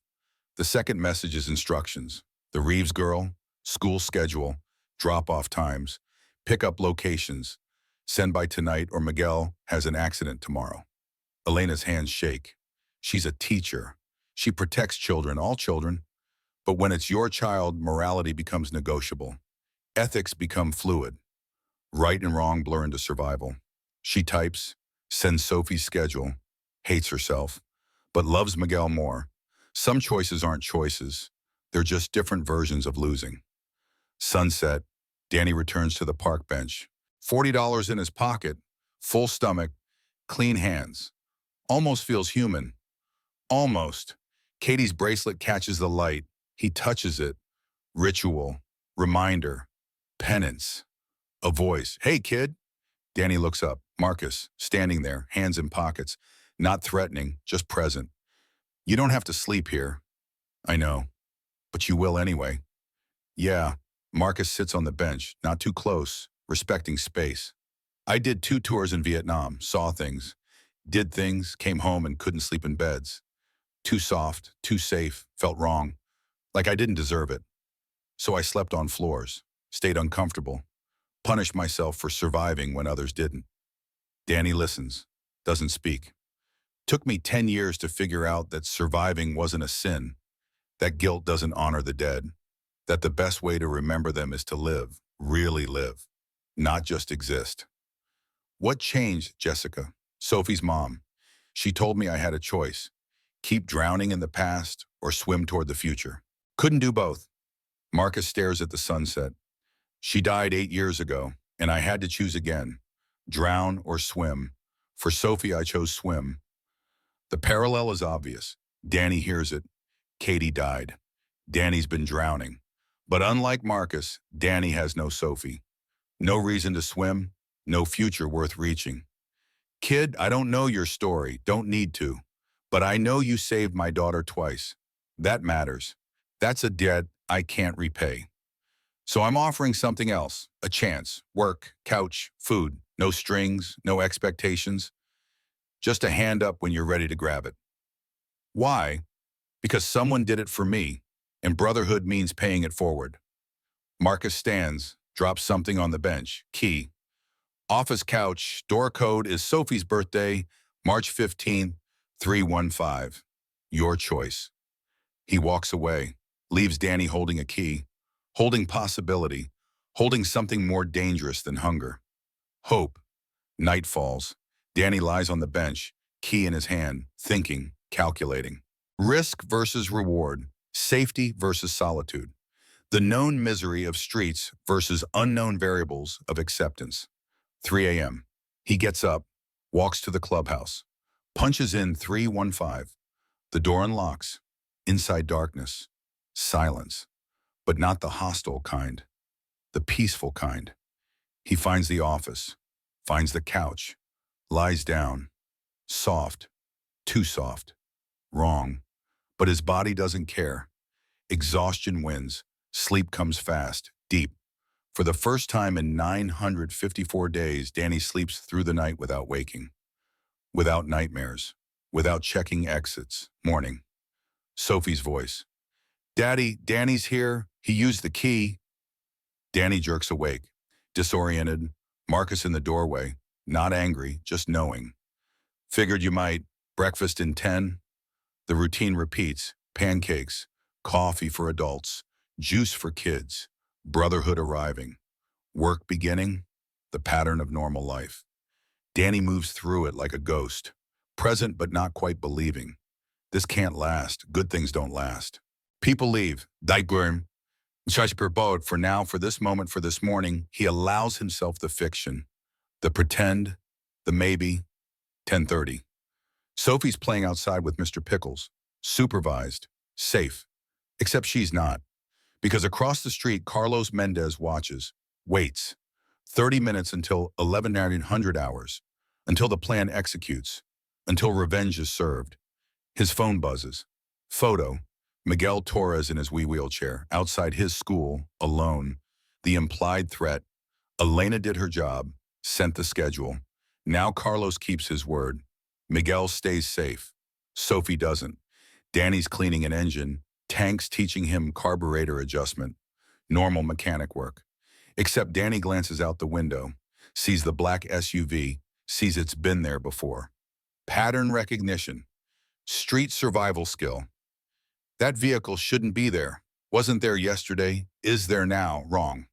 The second message is instructions. The Reeves girl, school schedule, drop-off times, pick-up locations, send by tonight or Miguel has an accident tomorrow. Elena's hands shake. She's a teacher. She protects children, all children. But when it's your child, morality becomes negotiable. Ethics become fluid. Right and wrong blur into survival. She types, sends Sophie's schedule, hates herself, but loves Miguel more. Some choices aren't choices. They're just different versions of losing. Sunset, Danny returns to the park bench. $40 in his pocket, full stomach, clean hands. Almost feels human. Almost. Katie's bracelet catches the light. He touches it. Ritual, reminder, penance. A voice. Hey, kid. Danny looks up. Marcus, standing there, hands in pockets. Not threatening, just present. You don't have to sleep here. I know. But you will anyway. Yeah. Marcus sits on the bench, not too close, respecting space. I did 2 tours in Vietnam, saw things, did things, came home and couldn't sleep in beds. Too soft, too safe, felt wrong, like I didn't deserve it. So I slept on floors, stayed uncomfortable, punished myself for surviving when others didn't. Danny listens, doesn't speak. Took me 10 years to figure out that surviving wasn't a sin, that guilt doesn't honor the dead, that the best way to remember them is to live, really live, not just exist. What changed, Jessica? Sophie's mom. She told me I had a choice. Keep drowning in the past or swim toward the future. Couldn't do both. Marcus stares at the sunset. She died 8 years ago, and I had to choose again. Drown or swim. For Sophie, I chose swim. The parallel is obvious. Danny hears it. Katie died. Danny's been drowning. But unlike Marcus, Danny has no Sophie. No reason to swim, no future worth reaching. Kid, I don't know your story, don't need to. But I know you saved my daughter twice. That matters. That's a debt I can't repay. So I'm offering something else, a chance, work, couch, food, no strings, no expectations. Just a hand up when you're ready to grab it. Why? Because someone did it for me, and brotherhood means paying it forward. Marcus stands, drops something on the bench, key. Office couch, door code is Sophie's birthday, March 15th, 315. Your choice. He walks away, leaves Danny holding a key, holding possibility, holding something more dangerous than hunger. Hope. Night falls. Danny lies on the bench, key in his hand, thinking, calculating. Risk versus reward, safety versus solitude. The known misery of streets versus unknown variables of acceptance. 3 a.m. He gets up, walks to the clubhouse, punches in 315. The door unlocks. Inside darkness. Silence. But not the hostile kind. The peaceful kind. He finds the office, finds the couch, lies down. Soft. Too soft. Wrong. But his body doesn't care. Exhaustion wins. Sleep comes fast, deep. For the first time in 954 days, Danny sleeps through the night without waking. Without nightmares. Without checking exits. Morning. Sophie's voice. Daddy, Danny's here. He used the key. Danny jerks awake. Disoriented. Marcus in the doorway. Not angry, just knowing. Figured you might. Breakfast in 10. The routine repeats. Pancakes. Coffee for adults. Juice for kids. Brotherhood arriving. Work beginning. The pattern of normal life. Danny moves through it like a ghost. Present but not quite believing. This can't last. Good things don't last. People leave. Dijkburn. Boat for now, for this moment, for this morning, he allows himself the fiction, the pretend, the maybe. 10:30. Sophie's playing outside with Mr. Pickles. Supervised. Safe. Except she's not. Because across the street, Carlos Mendez watches. Waits. 30 minutes until 1100 hours. Until the plan executes. Until revenge is served. His phone buzzes. Photo. Miguel Torres in his wheelchair, outside his school, alone. The implied threat. Elena did her job, sent the schedule. Now Carlos keeps his word. Miguel stays safe. Sophie doesn't. Danny's cleaning an engine. Tank's teaching him carburetor adjustment. Normal mechanic work. Except Danny glances out the window, sees the black SUV, sees it's been there before. Pattern recognition. Street survival skill. That vehicle shouldn't be there. Wasn't there yesterday, is there now, wrong.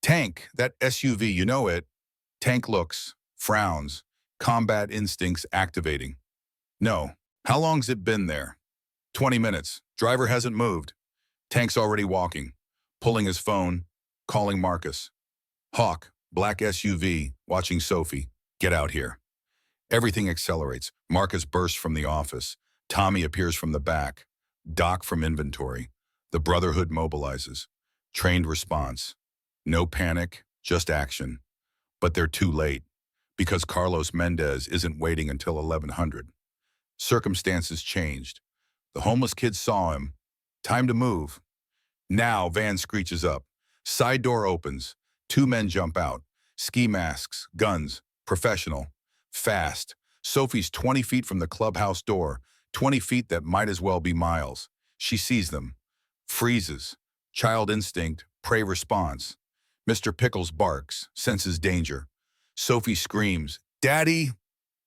Tank, that SUV, you know it. Tank looks, frowns, combat instincts activating. No. How long's it been there? 20 minutes. Driver hasn't moved. Tank's already walking, pulling his phone, calling Marcus. Hawk, black SUV, watching Sophie. Get out here. Everything accelerates. Marcus bursts from the office. Tommy appears from the back. Doc from inventory. The Brotherhood mobilizes. Trained response. No panic, just action. But they're too late, because Carlos Mendez isn't waiting until 1100. Circumstances changed. The homeless kid saw him. Time to move. Now van screeches up. Side door opens. Two men jump out. Ski masks, guns, professional, fast. Sophie's 20 feet from the clubhouse door, 20 feet that might as well be miles. She sees them. Freezes. Child instinct, prey response. Mr. Pickles barks, senses danger. Sophie screams, "Daddy!"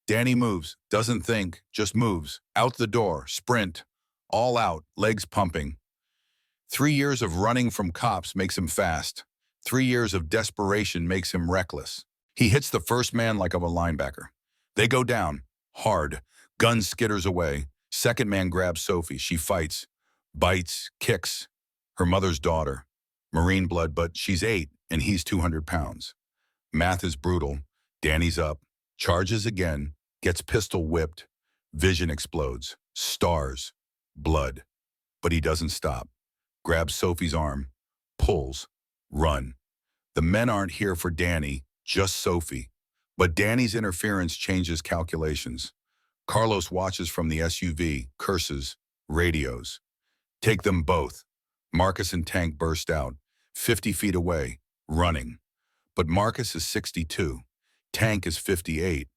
Danny moves, doesn't think, just moves. Out the door, sprint. All out, legs pumping. 3 years of running from cops makes him fast. 3 years of desperation makes him reckless. He hits the first man like a linebacker. They go down, hard. Gun skitters away. Second man grabs Sophie. She fights, bites, kicks. Her mother's daughter. Marine blood, but she's 8 and he's 200 pounds. Math is brutal. Danny's up. Charges again. Gets pistol whipped. Vision explodes. Stars. Blood. But he doesn't stop. Grabs Sophie's arm. Pulls. Run. The men aren't here for Danny, just Sophie. But Danny's interference changes calculations. Carlos watches from the SUV, curses, radios. Take them both. Marcus and Tank burst out, 50 feet away, running. But Marcus is 62. Tank is 58.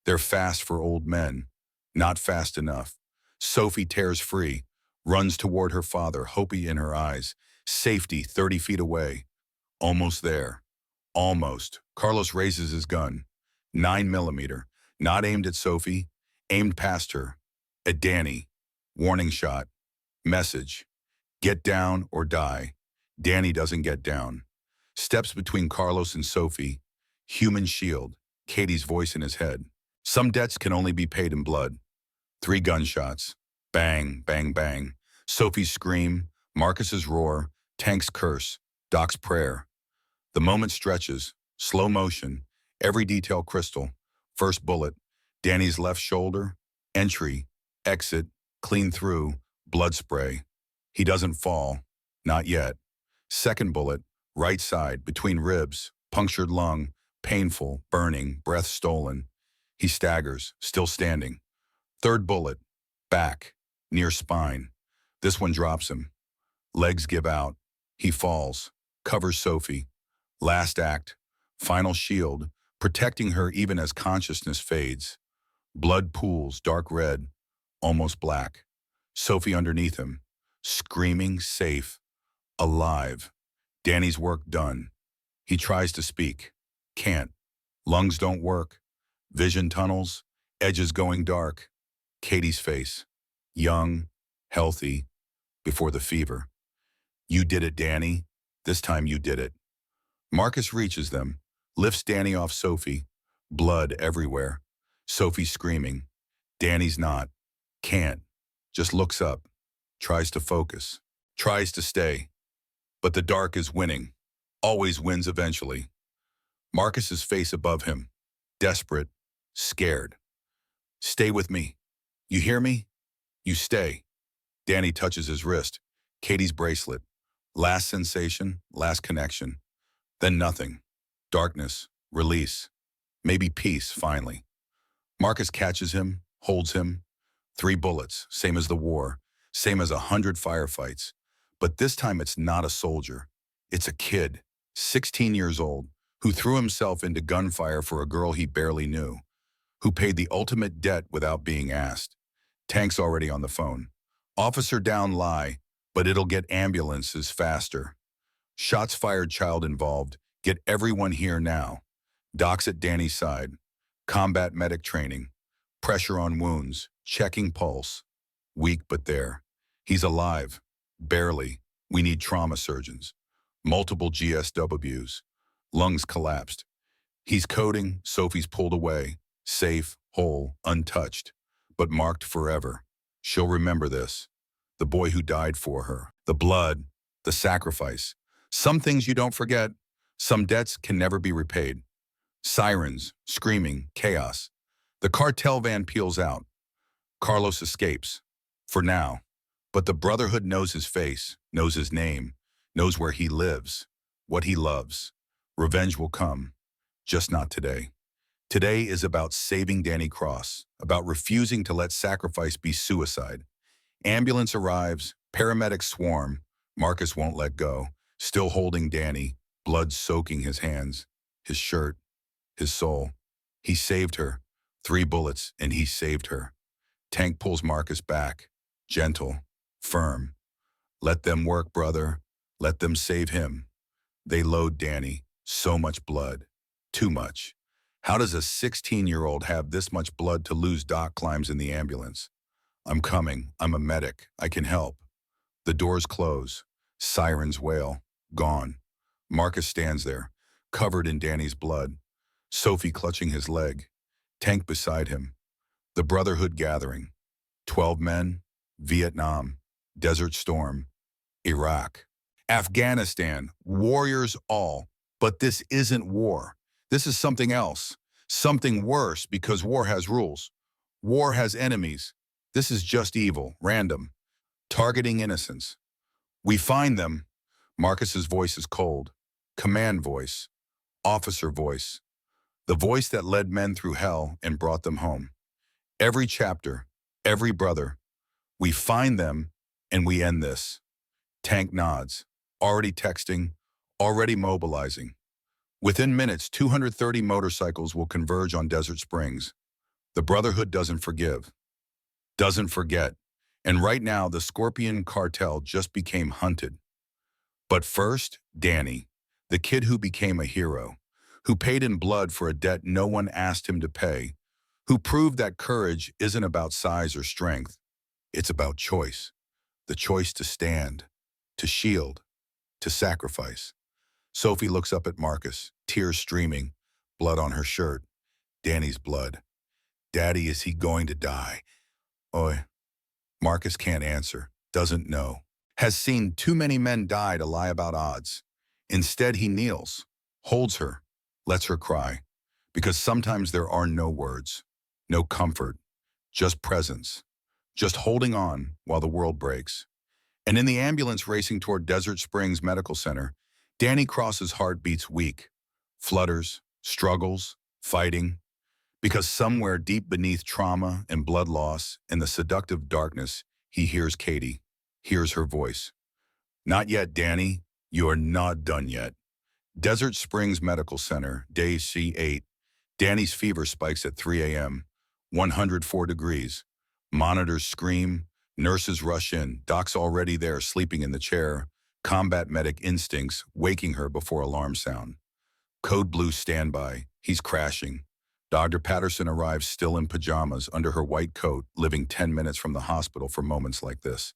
They're fast for old men. Not fast enough. Sophie tears free, runs toward her father, hope in her eyes. Safety 30 feet away. Almost there. Almost. Carlos raises his gun. 9mm. Not aimed at Sophie. Aimed past her. At Danny. Warning shot. Message. Get down or die. Danny doesn't get down. Steps between Carlos and Sophie. Human shield. Katie's voice in his head. Some debts can only be paid in blood. 3 gunshots. Bang, bang, bang. Sophie's scream. Marcus's roar. Tank's curse. Doc's prayer. The moment stretches. Slow motion. Every detail crystal. First bullet. Danny's left shoulder. Entry. Exit. Clean through. Blood spray. He doesn't fall. Not yet. Second bullet. Right side. Between ribs. Punctured lung. Painful. Burning. Breath stolen. He staggers. Still standing. Third bullet. Back. Near spine. This one drops him. Legs give out. He falls. Covers Sophie. Last act. Final shield. Protecting her even as consciousness fades. Blood pools, dark red. Almost black. Sophie underneath him. Screaming, safe. Alive. Danny's work done. He tries to speak. Can't. Lungs don't work. Vision tunnels. Edges going dark. Katie's face. Young. Healthy. Before the fever. You did it, Danny. This time you did it. Marcus reaches them. Lifts Danny off Sophie. Blood everywhere. Sophie screaming. Danny's not. Can't. just looks up, tries to focus, tries to stay. But the dark is winning, always wins eventually. Marcus's face above him, desperate, scared. Stay with me. You hear me? You stay. Danny touches his wrist. Katie's bracelet. Last sensation, last connection. Then nothing. Darkness, release. Maybe peace, finally. Marcus catches him, holds him. 3 bullets, same as the war, same as 100 firefights. But this time it's not a soldier. It's a kid, 16 years old, who threw himself into gunfire for a girl he barely knew, who paid the ultimate debt without being asked. Tank's already on the phone. Officer down, lie, but it'll get ambulances faster. Shots fired, child involved. Get everyone here now. Doc's at Danny's side. Combat medic training. Pressure on wounds. Checking pulse. Weak but there. He's alive. Barely. We need trauma surgeons. Multiple GSWs. Lungs collapsed. He's coding. Sophie's pulled away. Safe, whole, untouched. But marked forever. She'll remember this. The boy who died for her. The blood. The sacrifice. Some things you don't forget. Some debts can never be repaid. Sirens, screaming, chaos. The cartel van peels out. Carlos escapes. For now. But the Brotherhood knows his face, knows his name, knows where he lives, what he loves. Revenge will come. Just not today. Today is about saving Danny Cross, about refusing to let sacrifice be suicide. Ambulance arrives, paramedics swarm. Marcus won't let go, still holding Danny, blood soaking his hands, his shirt, his soul. He saved her. 3 bullets, and he saved her. Tank pulls Marcus back, gentle, firm. Let them work, brother. Let them save him. They load Danny. So much blood. Too much. How does a 16-year-old have this much blood to lose? Doc climbs in the ambulance. I'm coming. I'm a medic. I can help. The doors close. Sirens wail. Gone. Marcus stands there, covered in Danny's blood. Sophie clutching his leg. Tank beside him. The Brotherhood gathering. 12 men. Vietnam. Desert Storm. Iraq. Afghanistan. Warriors all. But this isn't war. This is something else. Something worse, because war has rules. War has enemies. This is just evil, random. Targeting innocents. We find them. Marcus's voice is cold. Command voice. Officer voice. The voice that led men through hell and brought them home. Every chapter, every brother. We find them and we end this. Tank nods. Already texting, already mobilizing. Within minutes, 230 motorcycles will converge on Desert Springs. The Brotherhood doesn't forgive. Doesn't forget. And right now, the Scorpion cartel just became hunted. But first, Danny, the kid who became a hero, who paid in blood for a debt no one asked him to pay, who proved that courage isn't about size or strength. It's about choice. The choice to stand, to shield, to sacrifice. Sophie looks up at Marcus, tears streaming, blood on her shirt. Danny's blood. Daddy, is he going to die? Oi. Marcus can't answer, doesn't know. Has seen too many men die to lie about odds. Instead, he kneels, holds her, lets her cry. Because sometimes there are no words, no comfort, just presence, just holding on while the world breaks. And in the ambulance racing toward Desert Springs Medical Center, Danny Cross's heart beats weak, flutters, struggles, fighting, because somewhere deep beneath trauma and blood loss and the seductive darkness, he hears Katie, hears her voice. Not yet, Danny. You are not done yet. Desert Springs Medical Center, day C8. Danny's fever spikes at 3 a.m., 104 degrees. Monitors scream, nurses rush in, doc's already there sleeping in the chair, combat medic instincts waking her before alarm sound. Code Blue standby, he's crashing. Dr. Patterson arrives still in pajamas under her white coat, living 10 minutes from the hospital for moments like this.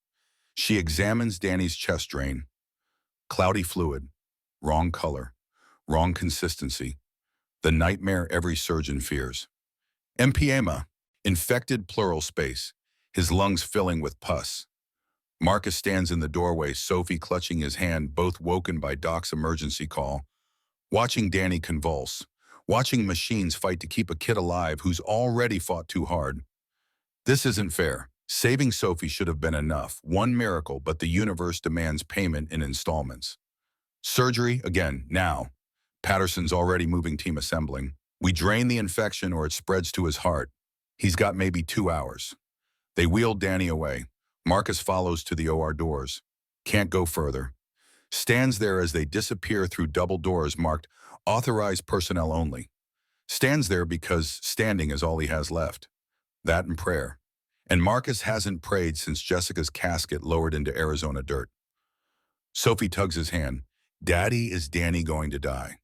She examines Danny's chest drain. Cloudy fluid, wrong color, wrong consistency. The nightmare every surgeon fears. Empyema, infected pleural space. his lungs filling with pus. Marcus stands in the doorway, Sophie clutching his hand, both woken by Doc's emergency call, watching Danny convulse, watching machines fight to keep a kid alive who's already fought too hard. This isn't fair. Saving Sophie should have been enough, one miracle, but the universe demands payment in installments. Surgery, again, now. Patterson's already moving team assembling. We drain the infection or it spreads to his heart. He's got maybe 2 hours. They wheel Danny away. Marcus follows to the OR doors. Can't go further. Stands there as they disappear through double doors marked authorized personnel only. Stands there because standing is all he has left. That and prayer. And Marcus hasn't prayed since Jessica's casket lowered into Arizona dirt. Sophie tugs his hand. Daddy, is Danny going to die?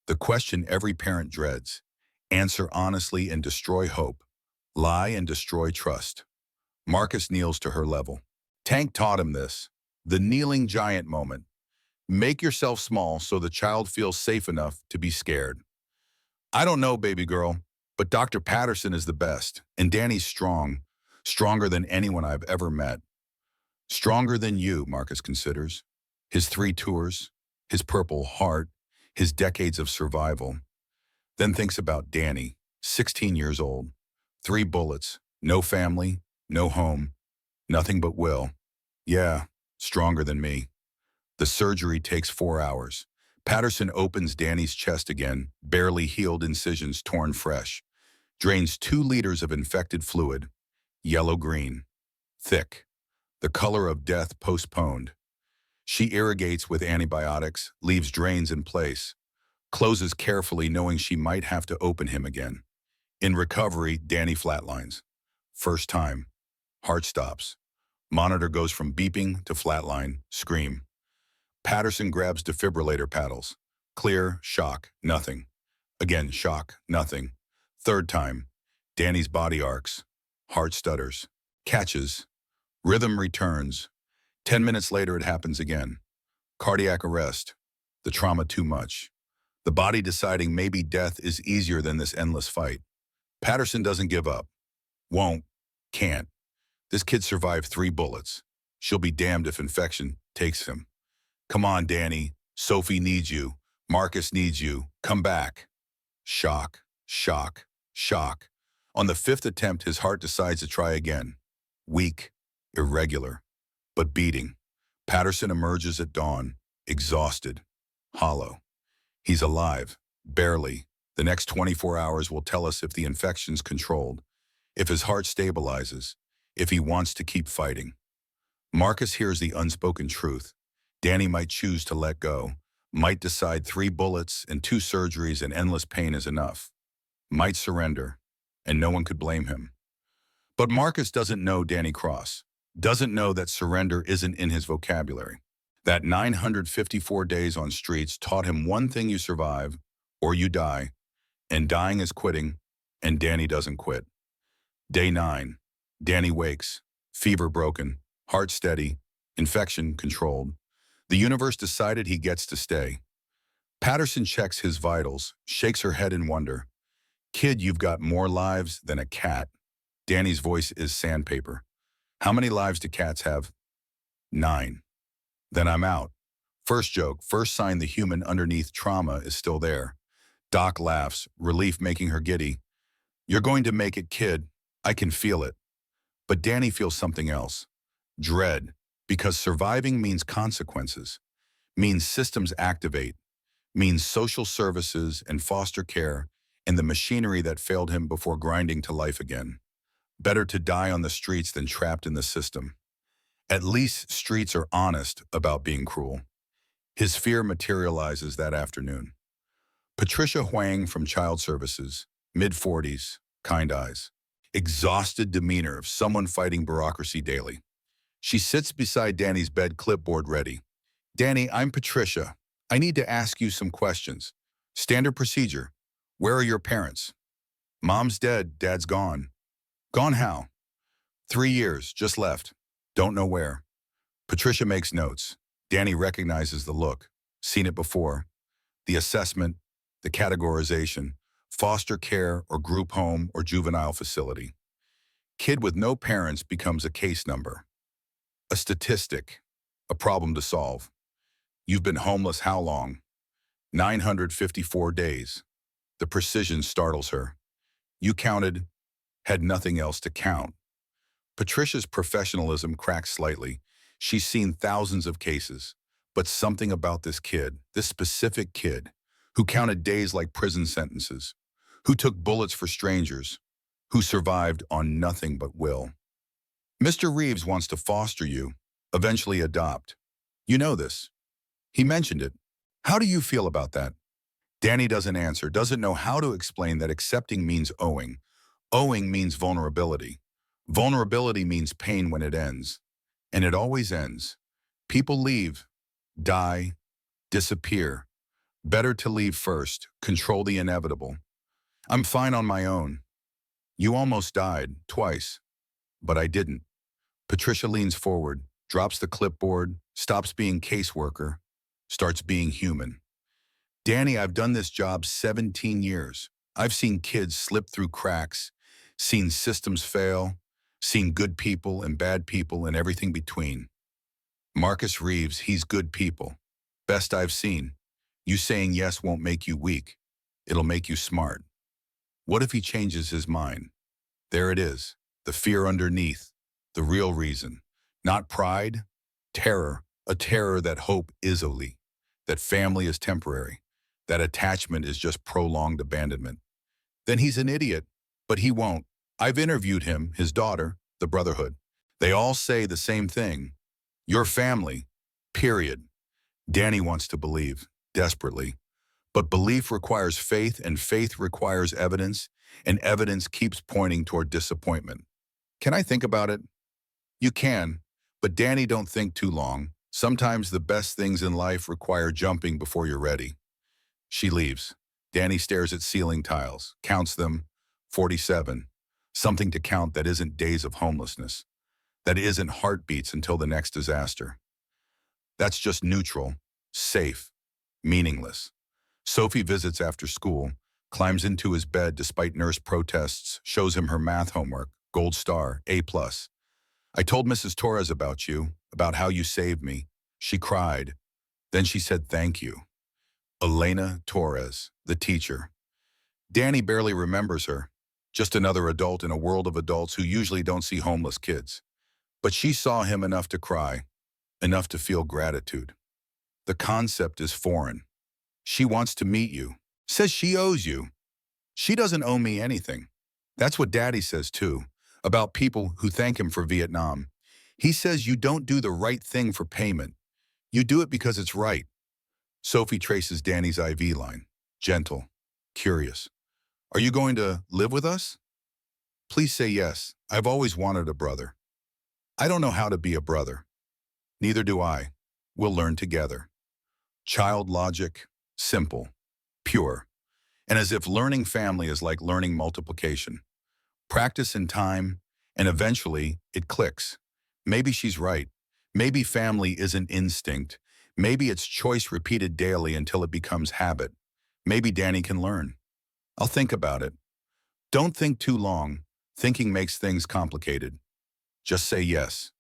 The question every parent dreads. Answer honestly and destroy hope. Lie and destroy trust. Marcus kneels to her level. Tank taught him this. The kneeling giant moment. Make yourself small so the child feels safe enough to be scared. I don't know, baby girl, but Dr. Patterson is the best, and Danny's strong, stronger than anyone I've ever met. Stronger than you, Marcus considers. His 3 tours, his Purple Heart, his decades of survival. Then thinks about Danny, 16 years old, 3 bullets, no family, no home, nothing but will. Yeah, stronger than me. The surgery takes 4 hours. Patterson opens Danny's chest again, barely healed incisions torn fresh. Drains 2 liters of infected fluid, yellow-green, thick, the color of death postponed. She irrigates with antibiotics, leaves drains in place, closes carefully knowing she might have to open him again. In recovery, Danny flatlines. First time. Heart stops. Monitor goes from beeping to flatline, scream. Patterson grabs defibrillator paddles. Clear, shock, nothing. Again, shock, nothing. Third time. Danny's body arcs. Heart stutters. Catches. Rhythm returns. 10 minutes later, it happens again. Cardiac arrest. The trauma too much. The body deciding maybe death is easier than this endless fight. Patterson doesn't give up. Won't. Can't. This kid survived 3 bullets. She'll be damned if infection takes him. Come on, Danny. Sophie needs you. Marcus needs you. Come back. Shock, shock, shock. On the 5th attempt, his heart decides to try again. Weak, irregular, but beating. Patterson emerges at dawn, exhausted, hollow. He's alive, barely. The next 24 hours will tell us if the infection's controlled, if his heart stabilizes, if he wants to keep fighting. Marcus hears the unspoken truth. Danny might choose to let go, might decide 3 bullets and 2 surgeries and endless pain is enough, might surrender, and no one could blame him. But Marcus doesn't know Danny Cross, doesn't know that surrender isn't in his vocabulary. That 954 days on streets taught him one thing: you survive or you die, and dying is quitting, and Danny doesn't quit. Day 9, Danny wakes, fever broken, heart steady, infection controlled. The universe decided he gets to stay. Patterson checks his vitals, shakes her head in wonder. Kid, you've got more lives than a cat. Danny's voice is sandpaper. How many lives do cats have? 9. Then I'm out. First joke, first sign the human underneath trauma is still there. Doc laughs, relief making her giddy. You're going to make it, kid. I can feel it. But Danny feels something else. Dread. Because surviving means consequences, means systems activate, means social services and foster care and the machinery that failed him before grinding to life again. Better to die on the streets than trapped in the system. At least streets are honest about being cruel. His fear materializes that afternoon. Patricia Huang from Child Services, mid-40s, kind eyes. Exhausted demeanor of someone fighting bureaucracy daily. She sits beside Danny's bed, clipboard ready. Danny, I'm Patricia. I need to ask you some questions. Standard procedure. Where are your parents? Mom's dead, Dad's gone. Gone how? 3 years, just left. Don't know where. Patricia makes notes. Danny recognizes the look. Seen it before. The assessment, the categorization, foster care or group home or juvenile facility. Kid with no parents becomes a case number, a statistic, a problem to solve. You've been homeless how long? 954 days. The precision startles her. You counted, had nothing else to count. Patricia's professionalism cracks slightly. She's seen thousands of cases, but something about this kid, this specific kid, who counted days like prison sentences, who took bullets for strangers, who survived on nothing but will. Mr. Reeves wants to foster you, eventually adopt. You know this. He mentioned it. How do you feel about that? Danny doesn't answer, doesn't know how to explain that accepting means owing. Owing means vulnerability. Vulnerability means pain when it ends. And it always ends. People leave, die, disappear. Better to leave first, control the inevitable. I'm fine on my own. You almost died, twice. But I didn't. Patricia leans forward, drops the clipboard, stops being caseworker, starts being human. Danny, I've done this job 17 years. I've seen kids slip through cracks, seen systems fail, seen good people and bad people and everything between. Marcus Reeves, he's good people. Best I've seen. You saying yes won't make you weak. It'll make you smart. What if he changes his mind? There it is, the fear underneath, the real reason. Not pride, terror, a terror that hope is only, that family is temporary, that attachment is just prolonged abandonment. Then he's an idiot, but he won't. I've interviewed him, his daughter, the Brotherhood. They all say the same thing. Your family, period. Danny wants to believe, desperately. But belief requires faith, and faith requires evidence, and evidence keeps pointing toward disappointment. Can I think about it? You can, but Danny, don't think too long. Sometimes the best things in life require jumping before you're ready. She leaves. Danny stares at ceiling tiles, counts them, 47. Something to count that isn't days of homelessness, that isn't heartbeats until the next disaster. That's just neutral, safe, meaningless. Sophie visits after school, climbs into his bed despite nurse protests, shows him her math homework, gold star, A+. I told Mrs. Torres about you, about how you saved me. She cried. Then she said thank you. Elena Torres, the teacher. Danny barely remembers her, just another adult in a world of adults who usually don't see homeless kids. But she saw him enough to cry, enough to feel gratitude. The concept is foreign. She wants to meet you, says she owes you. She doesn't owe me anything. That's what Daddy says too, about people who thank him for Vietnam. He says you don't do the right thing for payment. You do it because it's right. Sophie traces Danny's IV line, gentle, curious. Are you going to live with us? Please say yes. I've always wanted a brother. I don't know how to be a brother. Neither do I. We'll learn together. Child logic, simple, pure. And as if learning family is like learning multiplication. Practice in time, and eventually it clicks. Maybe she's right. Maybe family isn't instinct. Maybe it's choice repeated daily until it becomes habit. Maybe Danny can learn. I'll think about it. Don't think too long. Thinking makes things complicated. Just say yes.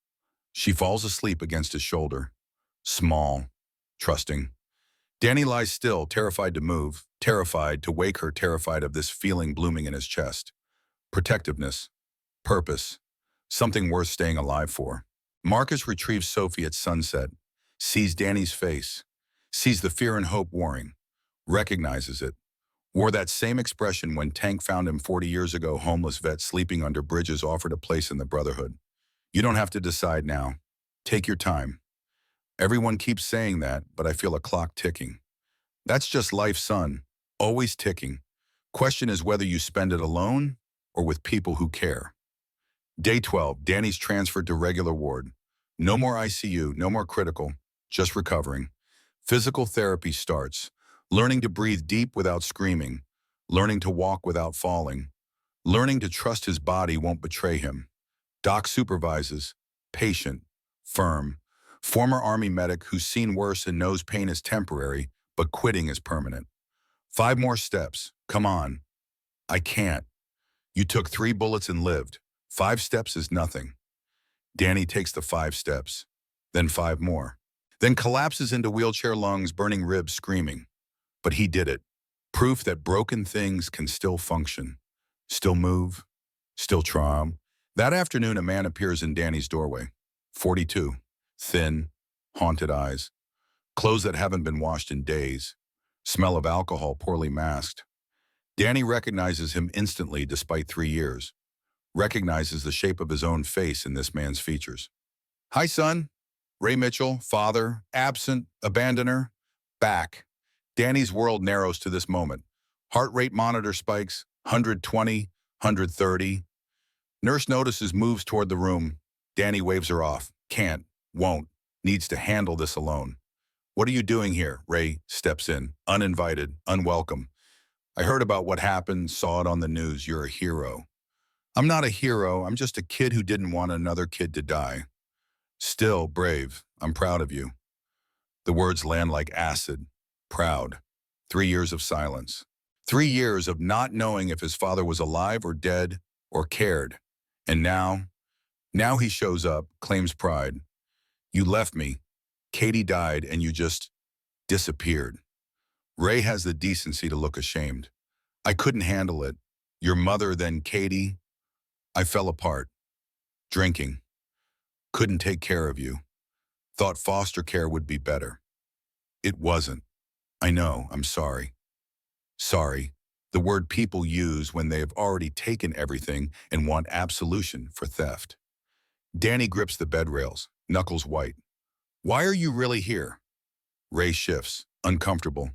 She falls asleep against his shoulder. Small, trusting. Danny lies still, terrified to move, terrified to wake her, terrified of this feeling blooming in his chest. Protectiveness, purpose, something worth staying alive for. Marcus retrieves Sophie at sunset, sees Danny's face, sees the fear and hope warring, recognizes it. Wore that same expression when Tank found him 40 years ago, homeless vet sleeping under bridges, offered a place in the Brotherhood. You don't have to decide now. Take your time. Everyone keeps saying that, but I feel a clock ticking. That's just life, son. Always ticking. Question is whether you spend it alone or with people who care. Day 12, Danny's transferred to regular ward. No more ICU, no more critical, just recovering. Physical therapy starts. Learning to breathe deep without screaming. Learning to walk without falling. Learning to trust his body won't betray him. Doc supervises. Patient. Firm. Former Army medic who's seen worse and knows pain is temporary, but quitting is permanent. 5 more steps. Come on. I can't. You took 3 bullets and lived. 5 steps is nothing. Danny takes the 5 steps, then 5 more, then collapses into wheelchair lungs, burning ribs, screaming. But he did it. Proof that broken things can still function, still move, still charm. That afternoon, a man appears in Danny's doorway. 42, thin, haunted eyes, clothes that haven't been washed in days, smell of alcohol poorly masked. Danny recognizes him instantly despite 3 years, recognizes the shape of his own face in this man's features. Hi, son. Ray Mitchell, father, absent, abandoner, back. Danny's world narrows to this moment. Heart rate monitor spikes, 120, 130. Nurse notices, moves toward the room. Danny waves her off. Can't, won't, needs to handle this alone. What are you doing here? Ray steps in, uninvited, unwelcome. I heard about what happened, saw it on the news. You're a hero. I'm not a hero. I'm just a kid who didn't want another kid to die. Still brave. I'm proud of you. The words land like acid. Proud. 3 years of silence. 3 years of not knowing if his father was alive or dead or cared. And now he shows up, claims pride. You left me. Katie died and you just disappeared. Ray has the decency to look ashamed. I couldn't handle it. Your mother, then Katie. I fell apart. Drinking. Couldn't take care of you. Thought foster care would be better. It wasn't. I know, I'm sorry. Sorry. The word people use when they have already taken everything and want absolution for theft. Danny grips the bed rails, knuckles white. Why are you really here? Ray shifts, uncomfortable.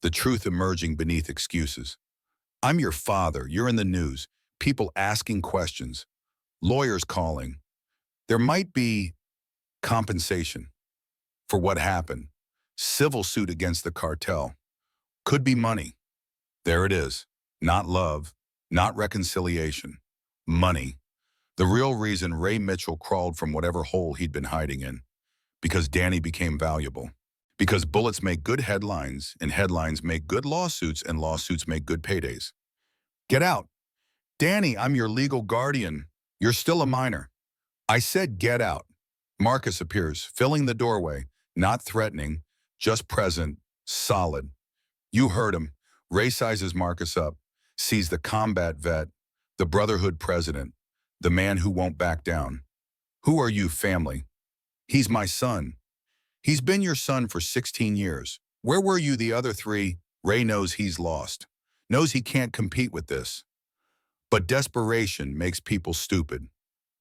The truth emerging beneath excuses. I'm your father. You're in the news. People asking questions. Lawyers calling. There might be compensation for what happened. Civil suit against the cartel. Could be money. There it is. Not love, not reconciliation. Money. The real reason Ray Mitchell crawled from whatever hole he'd been hiding in. Because Danny became valuable. Because bullets make good headlines, and headlines make good lawsuits, and lawsuits make good paydays. Get out. Danny, I'm your legal guardian. You're still a minor. I said get out. Marcus appears, filling the doorway, not threatening, just present, solid. You heard him. Ray sizes Marcus up, sees the combat vet, the Brotherhood president, the man who won't back down. Who are you, family? He's my son. He's been your son for 16 years. Where were you the other 3? Ray knows he's lost, knows he can't compete with this. But desperation makes people stupid.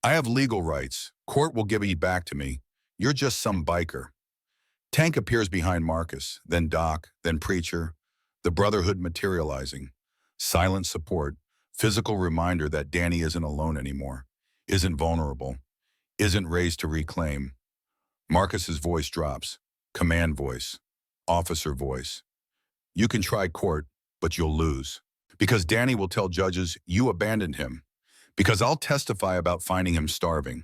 I have legal rights. Court will give you back to me. You're just some biker. Tank appears behind Marcus, then Doc, then Preacher. The Brotherhood materializing. Silent support, physical reminder that Danny isn't alone anymore, isn't vulnerable, isn't raised to reclaim. Marcus's voice drops. Command voice. Officer voice. You can try court, but you'll lose. Because Danny will tell judges you abandoned him. Because I'll testify about finding him starving.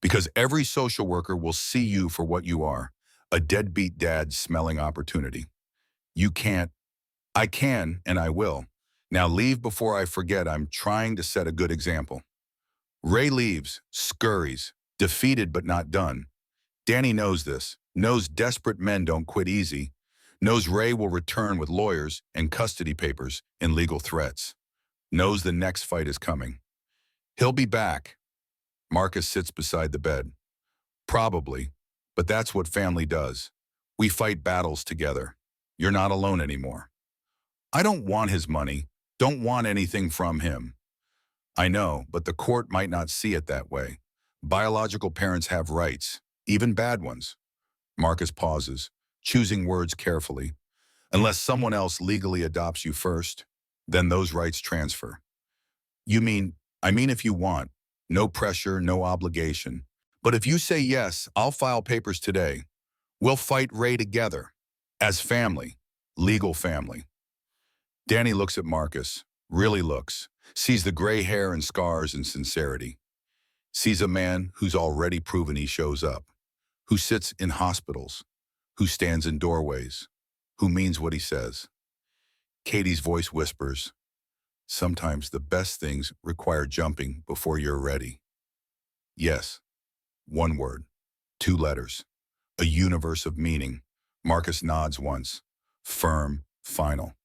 Because every social worker will see you for what you are, a deadbeat dad smelling opportunity. You can't. I can, and I will. Now leave before I forget. I'm trying to set a good example. Ray leaves, scurries, defeated but not done. Danny knows this, knows desperate men don't quit easy, knows Ray will return with lawyers and custody papers and legal threats, knows the next fight is coming. He'll be back. Marcus sits beside the bed. Probably, but that's what family does. We fight battles together. You're not alone anymore. I don't want his money, don't want anything from him. I know, but the court might not see it that way. Biological parents have rights, even bad ones. Marcus pauses, choosing words carefully. Unless someone else legally adopts you first, then those rights transfer. I mean if you want. No pressure, no obligation. But if you say yes, I'll file papers today. We'll fight Ray together. As family. Legal family. Danny looks at Marcus, really looks, sees the gray hair and scars and sincerity. Sees a man who's already proven he shows up, who sits in hospitals, who stands in doorways, who means what he says. Katie's voice whispers, Sometimes the best things require jumping before you're ready. Yes, one word, two letters, a universe of meaning. Marcus nods once. Firm, final.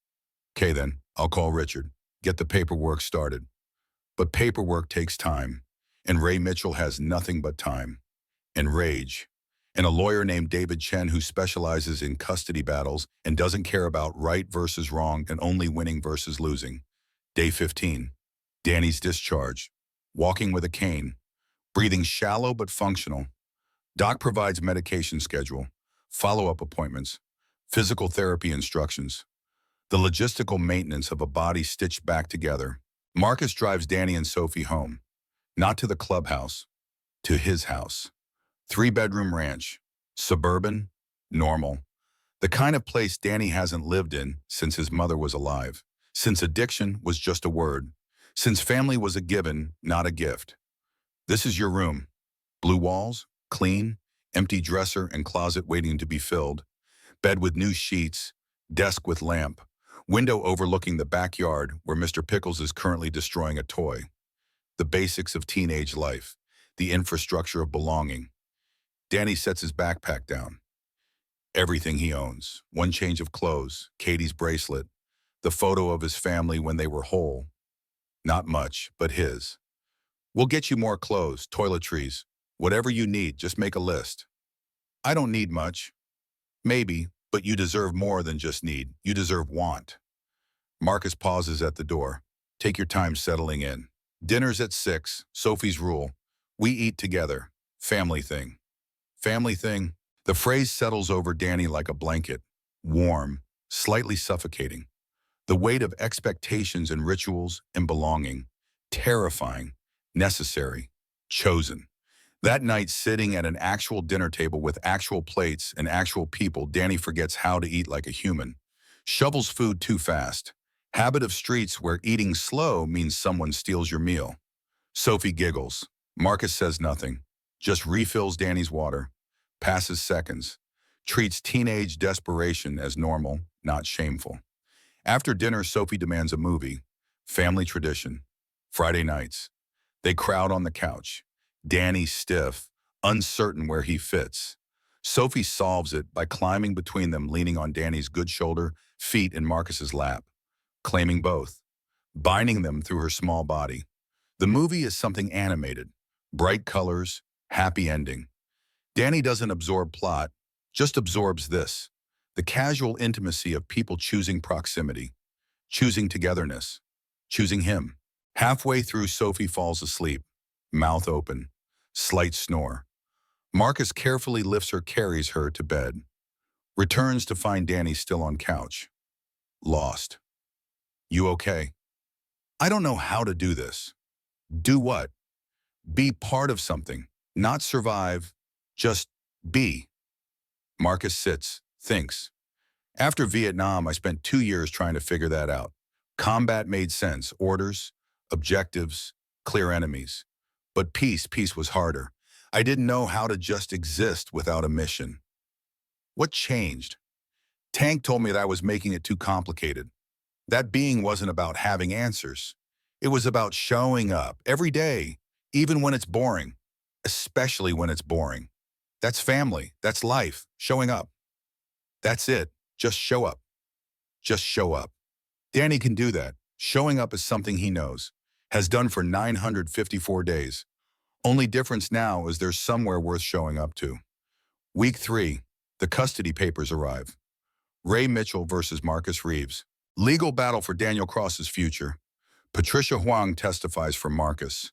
Okay then, I'll call Richard. Get the paperwork started. But paperwork takes time, and Ray Mitchell has nothing but time. And rage. And a lawyer named David Chen who specializes in custody battles and doesn't care about right versus wrong and only winning versus losing. Day 15. Danny's discharge. Walking with a cane. Breathing shallow but functional. Doc provides medication schedule, follow-up appointments, physical therapy instructions, the logistical maintenance of a body stitched back together. Marcus drives Danny and Sophie home, not to the clubhouse, to his house. 3-bedroom ranch, suburban, normal. The kind of place Danny hasn't lived in since his mother was alive, since addiction was just a word, since family was a given, not a gift. This is your room. Blue walls, clean, empty dresser and closet waiting to be filled, bed with new sheets, desk with lamp, window overlooking the backyard where Mr. Pickles is currently destroying a toy. The basics of teenage life, the infrastructure of belonging. Danny sets his backpack down. Everything he owns, one change of clothes, Katie's bracelet, the photo of his family when they were whole. Not much, but his. We'll get you more clothes, toiletries, whatever you need, just make a list. I don't need much. Maybe, but you deserve more than just need. You deserve want. Marcus pauses at the door. Take your time settling in. Dinner's at 6, Sophie's rule. We eat together. Family thing. Family thing. The phrase settles over Danny like a blanket. Warm, slightly suffocating. The weight of expectations and rituals and belonging. Terrifying, necessary, chosen. That night, sitting at an actual dinner table with actual plates and actual people, Danny forgets how to eat like a human. Shovels food too fast. Habit of streets where eating slow means someone steals your meal. Sophie giggles. Marcus says nothing. Just refills Danny's water. Passes seconds. Treats teenage desperation as normal, not shameful. After dinner, Sophie demands a movie. Family tradition. Friday nights. They crowd on the couch. Danny stiff, uncertain where he fits. Sophie solves it by climbing between them, leaning on Danny's good shoulder, feet in Marcus's lap, claiming both, binding them through her small body. The movie is something animated, bright colors, happy ending. Danny doesn't absorb plot, just absorbs this, the casual intimacy of people choosing proximity, choosing togetherness, choosing him. Halfway through, Sophie falls asleep, mouth open, slight snore. Marcus carefully lifts her, carries her to bed. Returns to find Danny still on couch. Lost. You okay? I don't know how to do this. Do what? Be part of something, not survive, just be. Marcus sits, thinks. After Vietnam, I spent 2 years trying to figure that out. Combat made sense, orders, objectives, clear enemies. But peace was harder. I didn't know how to just exist without a mission. What changed? Tank told me that I was making it too complicated. That being wasn't about having answers. It was about showing up every day, even when it's boring, especially when it's boring. That's family, that's life, showing up. That's it, just show up. Just show up. Danny can do that. Showing up is something he knows, has done for 954 days. Only difference now is there's somewhere worth showing up to. Week 3, the custody papers arrive. Ray Mitchell versus Marcus Reeves. Legal battle for Daniel Cross's future. Patricia Huang testifies for Marcus.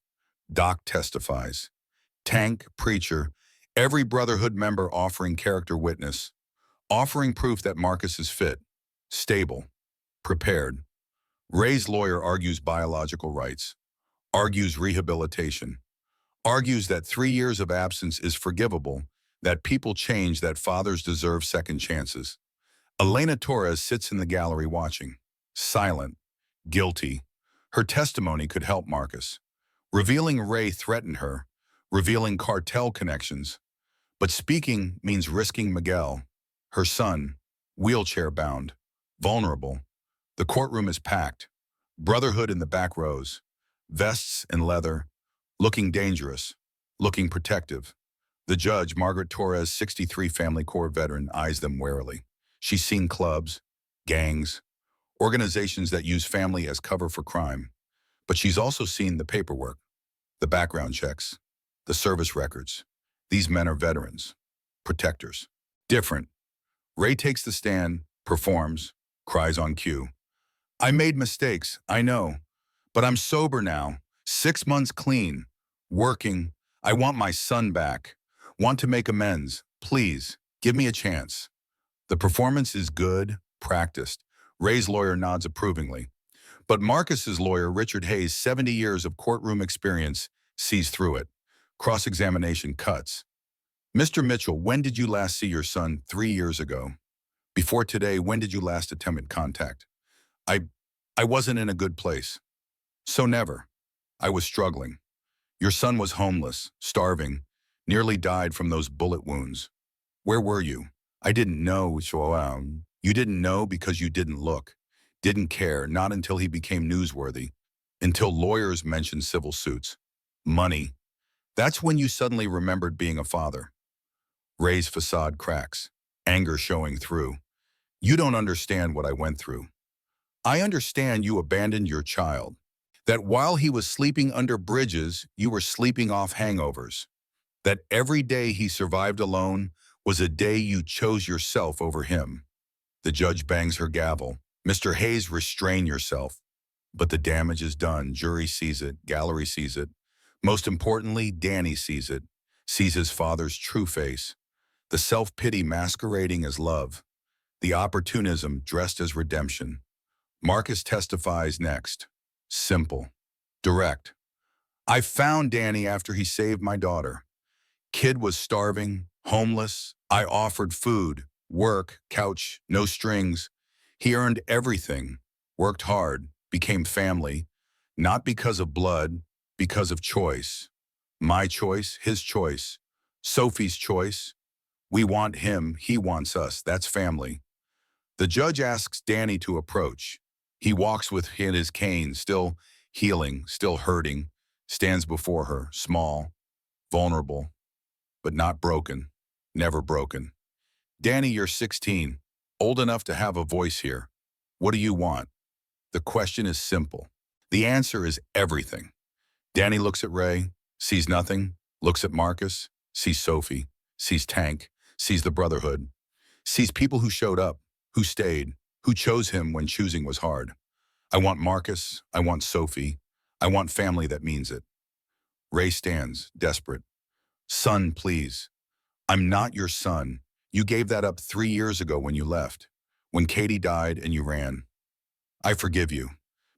Doc testifies. Tank, preacher, every Brotherhood member offering character witness, offering proof that Marcus is fit, stable, prepared. Ray's lawyer argues biological rights, argues rehabilitation, argues that 3 years of absence is forgivable, that people change, that fathers deserve second chances. Elena Torres sits in the gallery watching, silent, guilty. Her testimony could help Marcus. Revealing Ray threatened her, revealing cartel connections. But speaking means risking Miguel, her son, wheelchair-bound, vulnerable. The courtroom is packed. Brotherhood in the back rows, vests and leather, looking dangerous, looking protective. The judge, Margaret Torres, 63 Family Corps veteran, eyes them warily. She's seen clubs, gangs, organizations that use family as cover for crime. But she's also seen the paperwork, the background checks, the service records. These men are veterans, protectors. Different. Ray takes the stand, performs, cries on cue. I made mistakes, I know, but I'm sober now, 6 months clean, working. I want my son back. Want to make amends. Please, give me a chance. The performance is good, practiced. Ray's lawyer nods approvingly. But Marcus's lawyer, Richard Hayes, 70 years of courtroom experience, sees through it. Cross-examination cuts. Mr. Mitchell, when did you last see your son? 3 years ago. Before today, when did you last attempt contact? I, I wasn't in a good place. So never. I was struggling. Your son was homeless, starving, nearly died from those bullet wounds. Where were you? I didn't know, you didn't know because you didn't look. Didn't care, not until he became newsworthy. Until lawyers mentioned civil suits. Money. That's when you suddenly remembered being a father. Ray's facade cracks, anger showing through. You don't understand what I went through. I understand you abandoned your child. That while he was sleeping under bridges, you were sleeping off hangovers. That every day he survived alone was a day you chose yourself over him. The judge bangs her gavel. Mr. Hayes, restrain yourself. But the damage is done. Jury sees it. Gallery sees it. Most importantly, Danny sees it. Sees his father's true face. The self-pity masquerading as love. The opportunism dressed as redemption. Marcus testifies next. Simple. Direct. I found Danny after he saved my daughter. Kid was starving, homeless. I offered food, work, couch, no strings. He earned everything, worked hard, became family, not because of blood, because of choice. My choice, his choice, Sophie's choice. We want him, he wants us, that's family. The judge asks Danny to approach. He walks with his cane, still healing, still hurting, stands before her, small, vulnerable, but not broken, never broken. Danny, you're 16, old enough to have a voice here. What do you want? The question is simple. The answer is everything. Danny looks at Ray, sees nothing, looks at Marcus, sees Sophie, sees Tank, sees the Brotherhood, sees people who showed up, who stayed, who chose him when choosing was hard. I want Marcus, I want Sophie, I want family that means it. Ray stands, desperate. Son, please. I'm not your son. You gave that up 3 years ago when you left, when Katie died and you ran. I forgive you,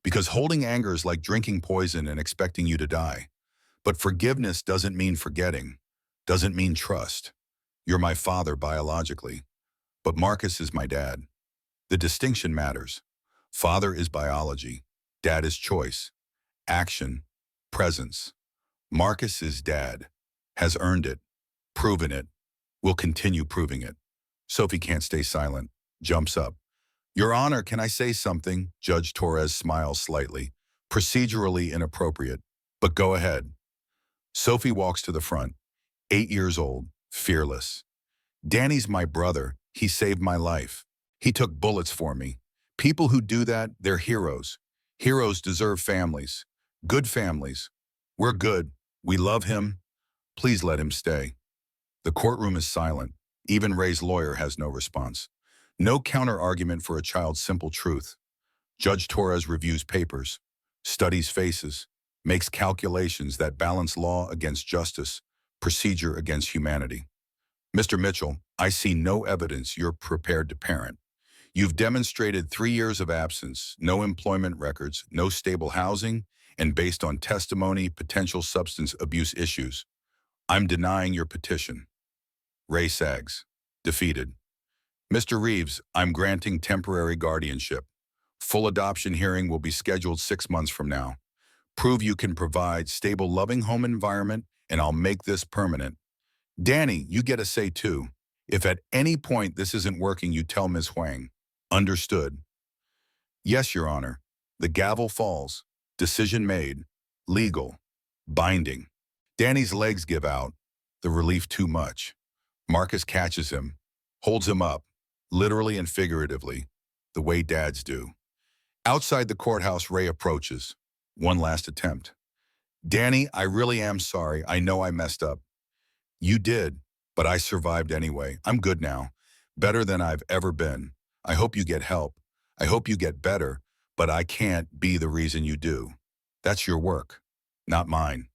because holding anger is like drinking poison and expecting you to die. But forgiveness doesn't mean forgetting, doesn't mean trust. You're my father biologically, but Marcus is my dad. The distinction matters. Father is biology, dad is choice, action, presence. Marcus is dad, has earned it, proven it, will continue proving it. Sophie can't stay silent, jumps up. Your Honor, can I say something? Judge Torres smiles slightly, procedurally inappropriate, but go ahead. Sophie walks to the front, 8 years old, fearless. Danny's my brother, he saved my life. He took bullets for me. People who do that, they're heroes. Heroes deserve families, good families. We're good, we love him. Please let him stay. The courtroom is silent. Even Ray's lawyer has no response. No counter-argument for a child's simple truth. Judge Torres reviews papers, studies faces, makes calculations that balance law against justice, procedure against humanity. Mr. Mitchell, I see no evidence you're prepared to parent. You've demonstrated 3 years of absence, no employment records, no stable housing, and based on testimony, potential substance abuse issues. I'm denying your petition. Ray sags, defeated. Mr. Reeves, I'm granting temporary guardianship. Full adoption hearing will be scheduled 6 months from now. Prove you can provide stable, loving home environment, and I'll make this permanent. Danny, you get a say too. If at any point this isn't working, you tell Ms. Huang. Understood. Yes, Your Honor. The gavel falls. Decision made. Legal. Binding. Danny's legs give out. The relief too much. Marcus catches him, holds him up, literally and figuratively, the way dads do. Outside the courthouse, Ray approaches. One last attempt. Danny, I really am sorry. I know I messed up. You did, but I survived anyway. I'm good now. Better than I've ever been. I hope you get help. I hope you get better, but I can't be the reason you do. That's your work, not mine.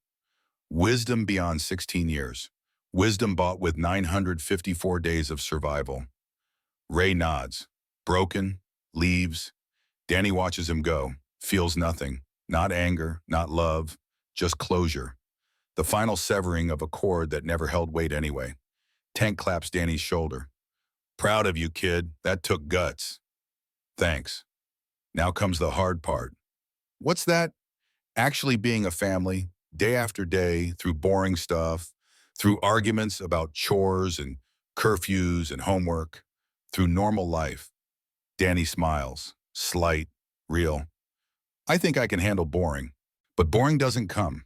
Wisdom beyond 16 years. Wisdom bought with 954 days of survival. Ray nods. Broken. Leaves. Danny watches him go. Feels nothing. Not anger, not love, just closure. The final severing of a cord that never held weight anyway. Tank claps Danny's shoulder. Proud of you, kid. That took guts. Thanks. Now comes the hard part. What's that? Actually being a family, day after day, through boring stuff, through arguments about chores and curfews and homework, through normal life. Danny smiles, slight, real. I think I can handle boring, but boring doesn't come.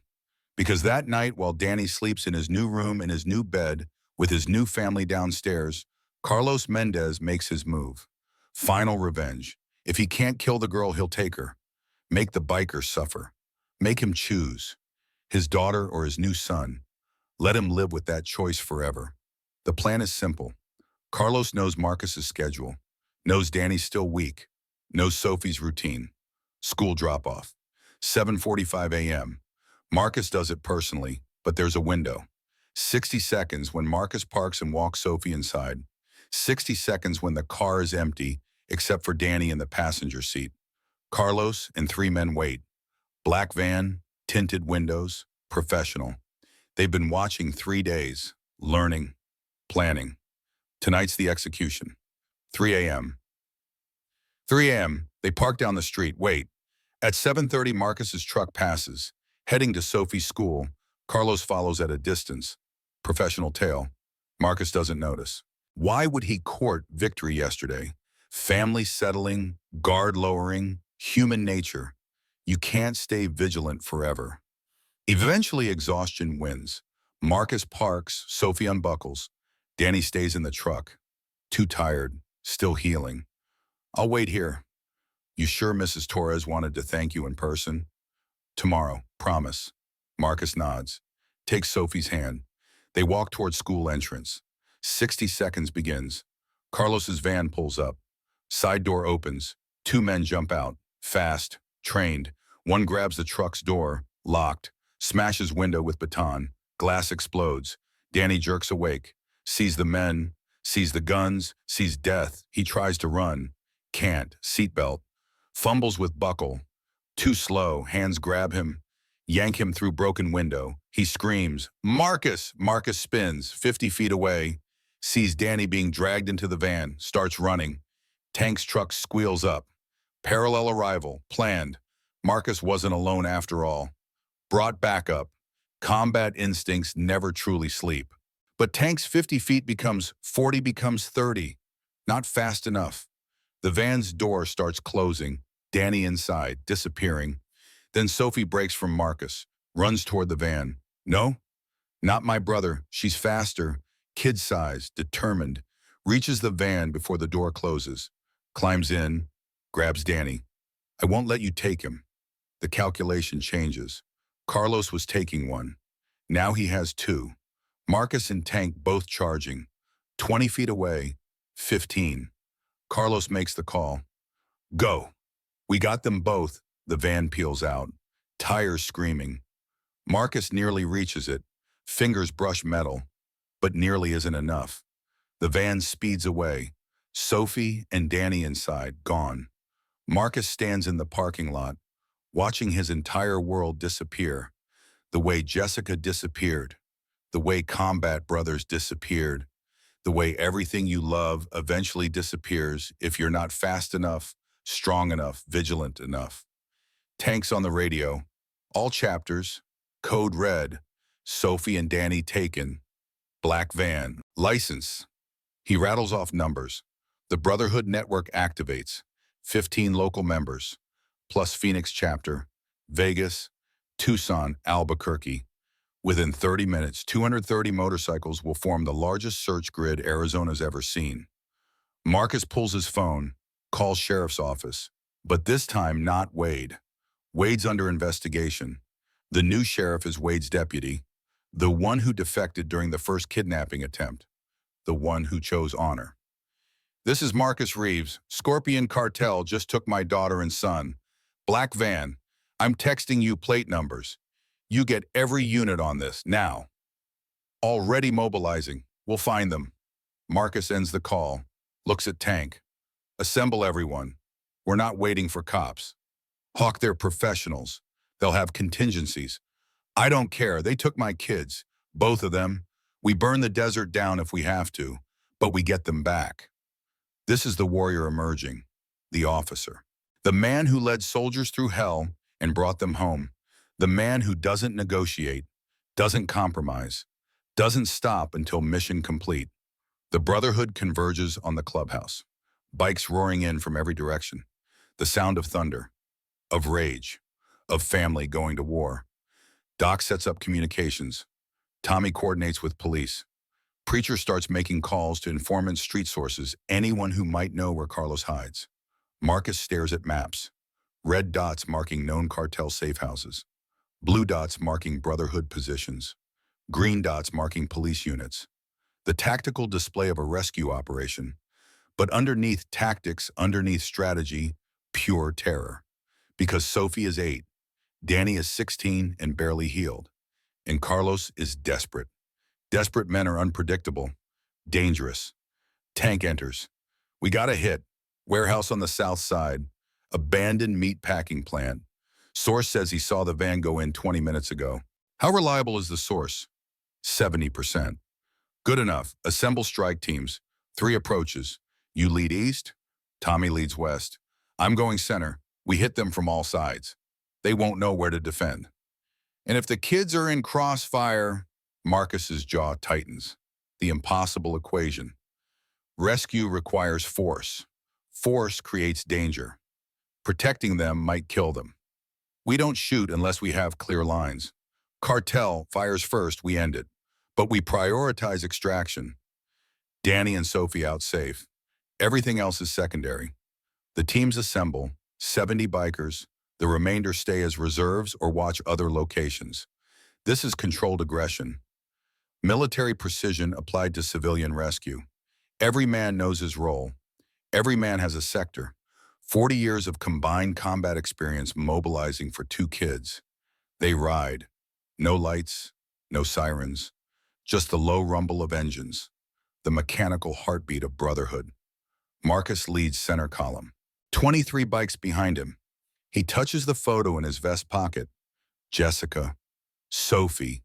Because that night, while Danny sleeps in his new room in his new bed with his new family downstairs, Carlos Mendez makes his move. Final revenge. If he can't kill the girl, he'll take her. Make the biker suffer. Make him choose. His daughter or his new son. Let him live with that choice forever. The plan is simple. Carlos knows Marcus's schedule, knows Danny's still weak, knows Sophie's routine. School drop-off. 7:45 a.m. Marcus does it personally, but there's a window. 60 seconds when Marcus parks and walks Sophie inside. 60 seconds when the car is empty, except for Danny in the passenger seat. Carlos and three men wait. Black van, tinted windows, professional. They've been watching 3 days, learning, planning. Tonight's the execution. 3 a.m. 3 a.m. They park down the street. Wait. At 7:30, Marcus's truck passes. Heading to Sophie's school, Carlos follows at a distance. Professional tale. Marcus doesn't notice. Why would he court victory yesterday? Family settling, guard lowering, human nature. You can't stay vigilant forever. Eventually, exhaustion wins. Marcus parks, Sophie unbuckles. Danny stays in the truck. Too tired, still healing. I'll wait here. You sure Mrs. Torres wanted to thank you in person? Tomorrow, promise. Marcus nods. Takes Sophie's hand. They walk toward school entrance. 60 seconds begins. Carlos's van pulls up. Side door opens. 2 men jump out. Fast, trained. One grabs the truck's door, locked, smashes window with baton. Glass explodes. Danny jerks awake. Sees the men, sees the guns, sees death. He tries to run. Can't. Seatbelt. Fumbles with buckle. Too slow. Hands grab him. Yank him through broken window. He screams, Marcus! Marcus spins, 50 feet away. Sees Danny being dragged into the van. Starts running. Tank's truck squeals up. Parallel arrival. Planned. Marcus wasn't alone after all. Brought back up. Combat instincts never truly sleep. But Tank's 50 feet becomes 40 becomes 30. Not fast enough. The van's door starts closing. Danny inside, disappearing. Then Sophie breaks from Marcus, runs toward the van. No, not my brother. She's faster, kid-sized, determined. Reaches the van before the door closes. Climbs in, grabs Danny. I won't let you take him. The calculation changes. Carlos was taking one. Now he has 2. Marcus and Tank both charging. 20 feet away, 15. Carlos makes the call. Go. We got them both. The van peels out. Tires screaming. Marcus nearly reaches it. Fingers brush metal. But nearly isn't enough. The van speeds away. Sophie and Danny inside, gone. Marcus stands in the parking lot, watching his entire world disappear. The way Jessica disappeared. The way Combat Brothers disappeared. The way everything you love eventually disappears if you're not fast enough, strong enough, vigilant enough. Tank's on the radio. All chapters. Code red. Sophie and Danny taken. Black van. License. He rattles off numbers. The Brotherhood network activates. 15 local members. plus Phoenix chapter, Vegas, Tucson, Albuquerque. Within 30 minutes, 230 motorcycles will form the largest search grid Arizona's ever seen. Marcus pulls his phone, calls sheriff's office, but this time not Wade. Wade's under investigation. The new sheriff is Wade's deputy, the one who defected during the first kidnapping attempt, the one who chose honor. This is Marcus Reeves. Scorpion Cartel just took my daughter and son. Black van. I'm texting you plate numbers. You get every unit on this, now. Already mobilizing. We'll find them. Marcus ends the call, looks at Tank. Assemble everyone. We're not waiting for cops. Hawk, they're professionals. They'll have contingencies. I don't care. They took my kids. Both of them. We burn the desert down if we have to, but we get them back. This is the warrior emerging, the officer. The man who led soldiers through hell and brought them home. The man who doesn't negotiate, doesn't compromise, doesn't stop until mission complete. The brotherhood converges on the clubhouse. Bikes roaring in from every direction. The sound of thunder, of rage, of family going to war. Doc sets up communications. Tommy coordinates with police. Preacher starts making calls to informants, street sources, anyone who might know where Carlos hides. Marcus stares at maps. Red dots marking known cartel safe houses. Blue dots marking brotherhood positions. Green dots marking police units. The tactical display of a rescue operation. But underneath tactics, underneath strategy, pure terror. Because Sophie is 8, Danny is 16 and barely healed. And Carlos is desperate. Desperate men are unpredictable, dangerous. Tank enters. We got a hit. Warehouse on the south side. Abandoned meat packing plant. Source says he saw the van go in 20 minutes ago. How reliable is the source? 70%. Good enough. Assemble strike teams. 3 approaches. You lead east, Tommy leads west. I'm going center. We hit them from all sides. They won't know where to defend. And if the kids are in crossfire, Marcus's jaw tightens. The impossible equation. Rescue requires force. Force creates danger. Protecting them might kill them. We don't shoot unless we have clear lines. Cartel fires first, we end it. But we prioritize extraction. Danny and Sophie out safe. Everything else is secondary. The teams assemble, 70 bikers. The remainder stay as reserves or watch other locations. This is controlled aggression. Military precision applied to civilian rescue. Every man knows his role. Every man has a sector. 40 years of combined combat experience mobilizing for 2 kids. They ride. No lights, no sirens. Just the low rumble of engines. The mechanical heartbeat of brotherhood. Marcus leads center column. 23 bikes behind him. He touches the photo in his vest pocket. Jessica, Sophie,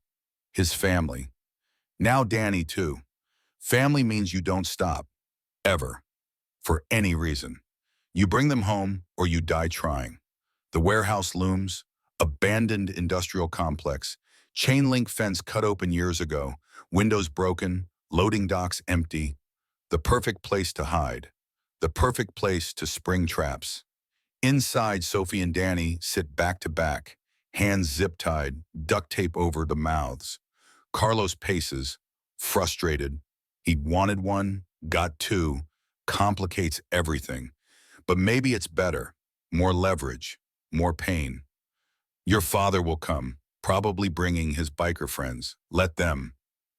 his family. Now Danny too. Family means you don't stop. Ever. For any reason. You bring them home or you die trying. The warehouse looms. Abandoned industrial complex. Chain link fence cut open years ago. Windows broken. Loading docks empty. The perfect place to hide. The perfect place to spring traps. Inside, Sophie and Danny sit back to back, hands zip-tied, duct tape over the mouths. Carlos paces, frustrated. He wanted one, got 2, complicates everything. But maybe it's better, more leverage, more pain. Your father will come, probably bringing his biker friends. Let them.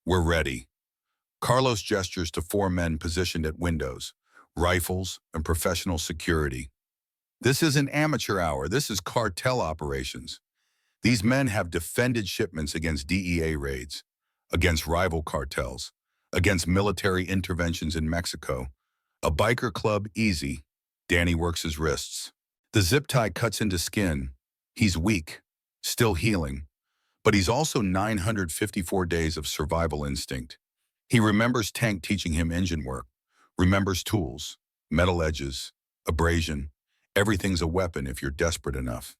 We're ready. Carlos gestures to 4 men positioned at windows, rifles and professional security. This isn't amateur hour, this is cartel operations. These men have defended shipments against DEA raids, against rival cartels, against military interventions in Mexico. A biker club, easy. Danny works his wrists. The zip tie cuts into skin. He's weak, still healing, but he's also 954 days of survival instinct. He remembers Tank teaching him engine work, remembers tools, metal edges, abrasion. Everything's a weapon if you're desperate enough.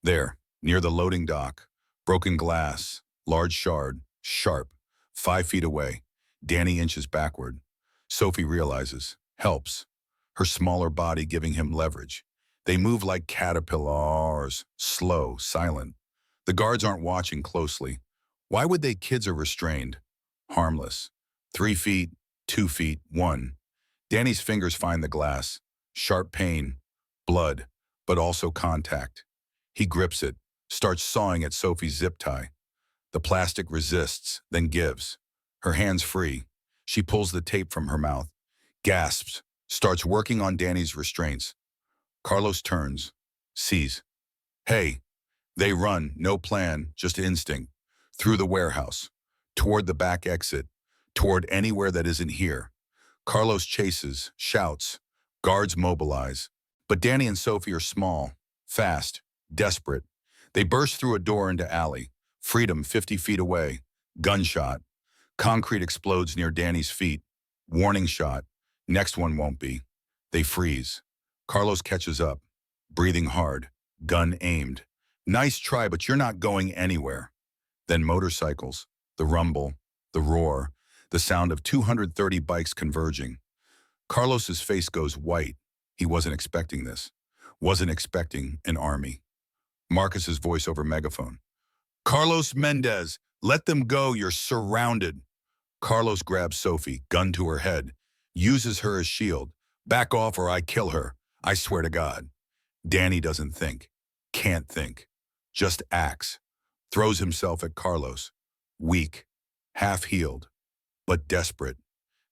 There, near the loading dock, broken glass, large shard, sharp, 5 feet away. Danny inches backward. Sophie realizes, helps, her smaller body giving him leverage. They move like caterpillars, slow, silent. The guards aren't watching closely. Why would they? Kids are restrained. Harmless. 3 feet, 2 feet, 1. Danny's fingers find the glass. Sharp pain, blood, but also contact. He grips it, starts sawing at Sophie's zip tie. The plastic resists, then gives. Her hands free. She pulls the tape from her mouth, gasps, starts working on Danny's restraints. Carlos turns, sees. Hey, they run, no plan, just instinct. Through the warehouse, toward the back exit, toward anywhere that isn't here. Carlos chases, shouts. Guards mobilize. But Danny and Sophie are small, fast, desperate. They burst through a door into alley. Freedom 50 feet away. Gunshot. Concrete explodes near Danny's feet. Warning shot. Next one won't be. They freeze. Carlos catches up, breathing hard, gun aimed. Nice try, but you're not going anywhere. Then motorcycles, the rumble, the roar, the sound of 230 bikes converging. Carlos's face goes white. He wasn't expecting this. Wasn't expecting an army. Marcus's voice over megaphone. Carlos Mendez, let them go, you're surrounded. Carlos grabs Sophie, gun to her head, uses her as shield. Back off or I kill her. I swear to God. Danny doesn't think. Can't think. Just acts. Throws himself at Carlos. Weak. Half-healed. But desperate.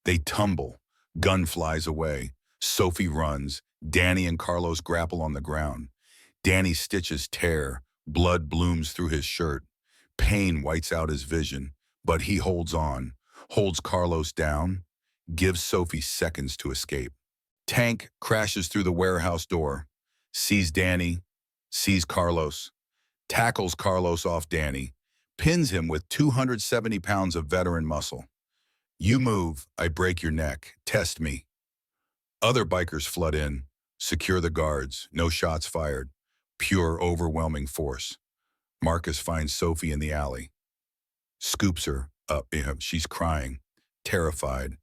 They tumble. Gun flies away. Sophie runs. Danny and Carlos grapple on the ground. Danny's stitches tear. Blood blooms through his shirt. Pain whites out his vision. But he holds on. Holds Carlos down. Gives Sophie seconds to escape. Tank crashes through the warehouse door. Sees Danny. Sees Carlos. Tackles Carlos off Danny. Pins him with 270 pounds of veteran muscle. You move, I break your neck. Test me. Other bikers flood in. Secure the guards. No shots fired. Pure, overwhelming force. Marcus finds Sophie in the alley. Scoops her up. She's crying. Terrified.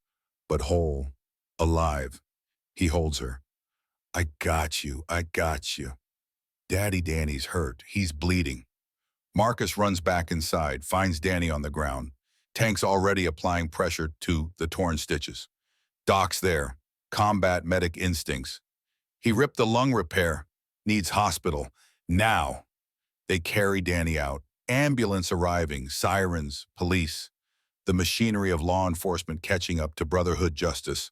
But whole. Alive. He holds her. I got you. I got you. Daddy Danny's hurt. He's bleeding. Marcus runs back inside, finds Danny on the ground. Tank's already applying pressure to the torn stitches. Doc's there. Combat medic instincts. He ripped the lung repair. Needs hospital. Now. They carry Danny out. Ambulance arriving. Sirens. Police. The machinery of law enforcement catching up to brotherhood justice.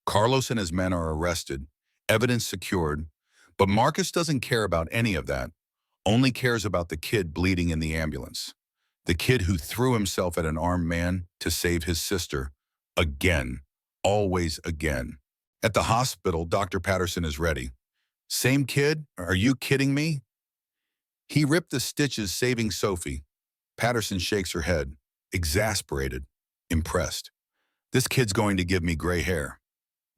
Carlos and his men are arrested. Evidence secured. But Marcus doesn't care about any of that. Only cares about the kid bleeding in the ambulance. The kid who threw himself at an armed man to save his sister. Again. Always again. At the hospital, Dr. Patterson is ready. Same kid? Are you kidding me? He ripped the stitches, saving Sophie. Patterson shakes her head. Exasperated. Impressed. This kid's going to give me gray hair.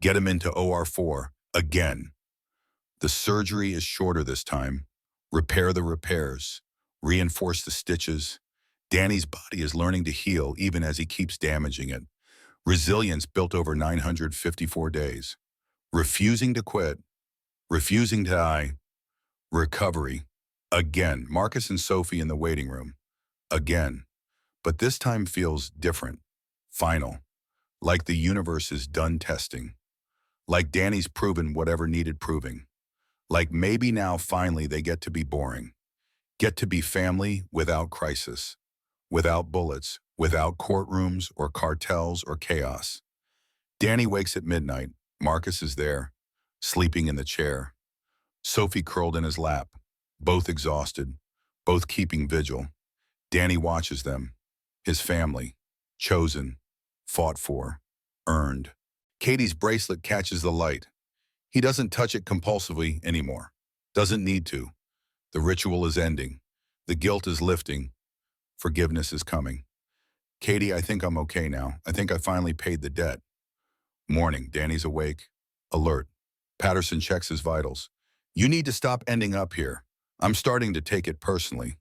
Get him into OR4. Again. The surgery is shorter this time. Repair the repairs. Reinforce the stitches. Danny's body is learning to heal even as he keeps damaging it. Resilience built over 954 days. Refusing to quit. Refusing to die. Recovery. Again. Marcus and Sophie in the waiting room. Again. But this time feels different. Final. Like the universe is done testing. Like Danny's proven whatever needed proving. Like maybe now finally they get to be boring. Get to be family without crisis. Without bullets. Without courtrooms or cartels or chaos. Danny wakes at midnight. Marcus is there, sleeping in the chair. Sophie curled in his lap. Both exhausted. Both keeping vigil. Danny watches them. His family. Chosen. Fought for. Earned. Katie's bracelet catches the light. He doesn't touch it compulsively anymore. Doesn't need to. The ritual is ending. The guilt is lifting. Forgiveness is coming. Katie, I think I'm okay now. I think I finally paid the debt. Morning. Danny's awake. Alert. Patterson checks his vitals. You need to stop ending up here. I'm starting to take it personally.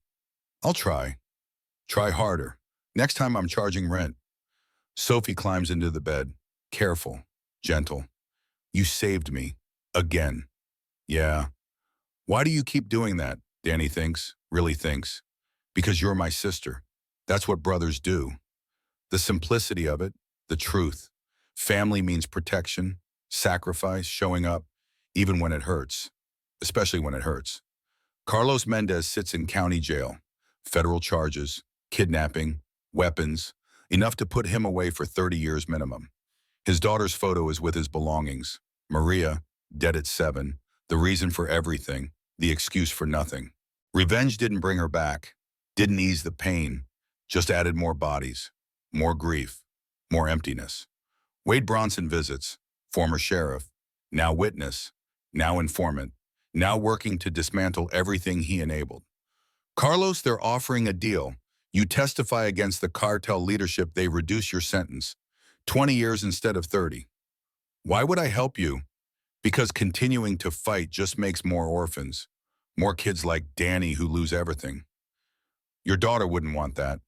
I'll try. Try harder. Next time I'm charging rent. Sophie climbs into the bed. Careful. Gentle. You saved me. Again. Yeah. Why do you keep doing that? Danny thinks, really thinks. Because you're my sister. That's what brothers do. The simplicity of it, the truth. Family means protection, sacrifice, showing up, even when it hurts, especially when it hurts. Carlos Mendez sits in county jail. Federal charges, kidnapping, weapons, enough to put him away for 30 years minimum. His daughter's photo is with his belongings. Maria, dead at 7, the reason for everything, the excuse for nothing. Revenge didn't bring her back, didn't ease the pain, just added more bodies, more grief, more emptiness. Wade Bronson visits, former sheriff, now witness, now informant, now working to dismantle everything he enabled. Carlos, they're offering a deal. You testify against the cartel leadership, they reduce your sentence. 20 years instead of 30. Why would I help you? Because continuing to fight just makes more orphans, more kids like Danny who lose everything. Your daughter wouldn't want that.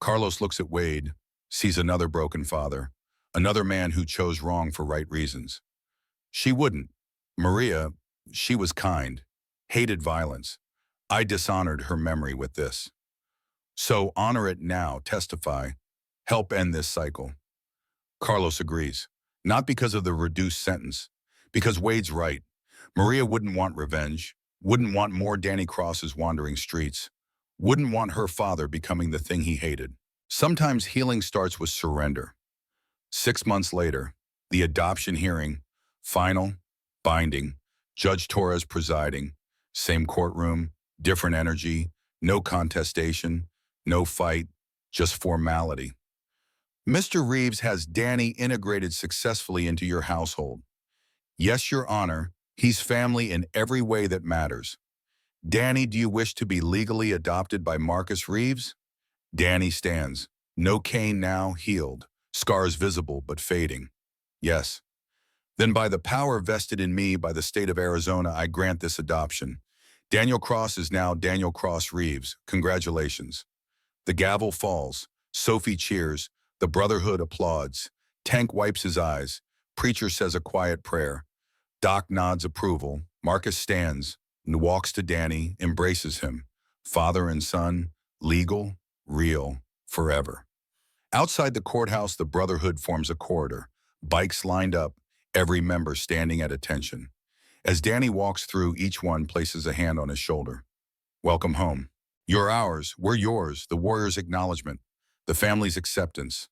Carlos looks at Wade, sees another broken father, another man who chose wrong for right reasons. She wouldn't. Maria, she was kind, hated violence. I dishonored her memory with this. So honor it now, testify, help end this cycle. Carlos agrees, not because of the reduced sentence, because Wade's right. Maria wouldn't want revenge, wouldn't want more Danny Crosses wandering streets, wouldn't want her father becoming the thing he hated. Sometimes healing starts with surrender. 6 months later, the adoption hearing, final, binding, Judge Torres presiding, same courtroom, different energy, no contestation, no fight, just formality. Mr. Reeves has Danny integrated successfully into your household. Yes, Your Honor, he's family in every way that matters. Danny, do you wish to be legally adopted by Marcus Reeves? Danny stands. No cane now, healed. Scars visible but fading. Yes. Then by the power vested in me by the state of Arizona, I grant this adoption. Daniel Cross is now Daniel Cross Reeves. Congratulations. The gavel falls. Sophie cheers. The brotherhood applauds. Tank wipes his eyes. Preacher says a quiet prayer. Doc nods approval. Marcus stands and walks to Danny, embraces him. Father and son, legal, real, forever. Outside the courthouse, the brotherhood forms a corridor. Bikes lined up, every member standing at attention. As Danny walks through, each one places a hand on his shoulder. Welcome home. You're ours, we're yours, the warrior's acknowledgement, the family's acceptance.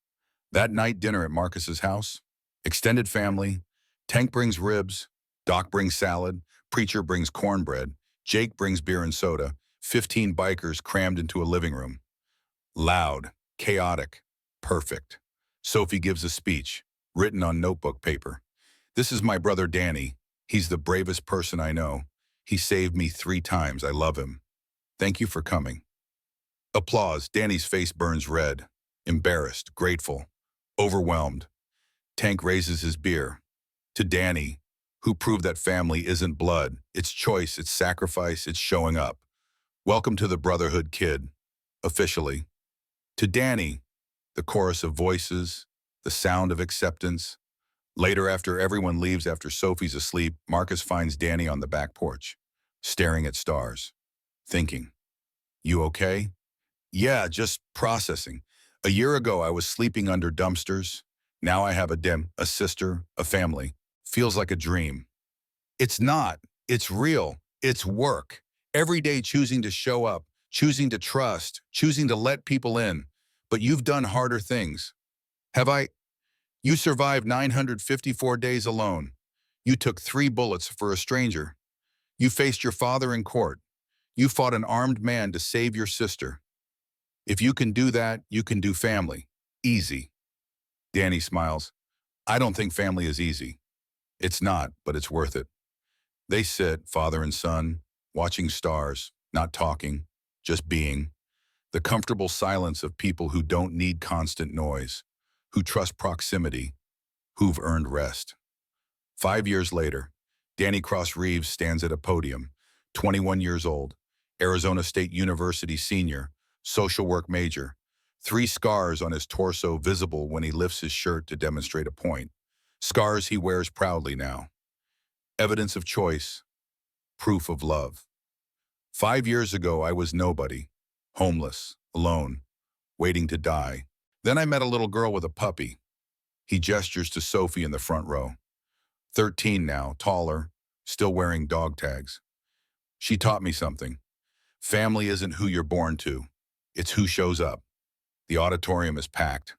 That night dinner at Marcus's house, extended family, Tank brings ribs, Doc brings salad, Preacher brings cornbread, Jake brings beer and soda, 15 bikers crammed into a living room. Loud, chaotic, perfect. Sophie gives a speech, written on notebook paper. This is my brother Danny. He's the bravest person I know. He saved me 3 times. I love him. Thank you for coming. Applause. Danny's face burns red. Embarrassed, grateful, overwhelmed. Tank raises his beer. To Danny, who proved that family isn't blood. It's choice, it's sacrifice, it's showing up. Welcome to the Brotherhood, kid. Officially. To Danny, the chorus of voices, the sound of acceptance. Later, after everyone leaves after Sophie's asleep, Marcus finds Danny on the back porch, staring at stars, thinking, "You okay?" "Yeah, just processing. A year ago, I was sleeping under dumpsters. Now I have a sister, a family. Feels like a dream." It's not. It's real. It's work. Every day choosing to show up, choosing to trust, choosing to let people in. But you've done harder things. Have I? You survived 954 days alone. You took 3 bullets for a stranger. You faced your father in court. You fought an armed man to save your sister. If you can do that, you can do family. Easy. Danny smiles. I don't think family is easy. It's not, but it's worth it. They sit, father and son, watching stars, not talking, just being. The comfortable silence of people who don't need constant noise, who trust proximity, who've earned rest. 5 years later, Danny Cross Reeves stands at a podium, 21 years old, Arizona State University senior, social work major, 3 scars on his torso visible when he lifts his shirt to demonstrate a point. Scars he wears proudly now. Evidence of choice, proof of love. 5 years ago, I was nobody, homeless, alone, waiting to die. Then I met a little girl with a puppy. He gestures to Sophie in the front row. 13 now, taller, still wearing dog tags. She taught me something. Family isn't who you're born to. It's who shows up. The auditorium is packed.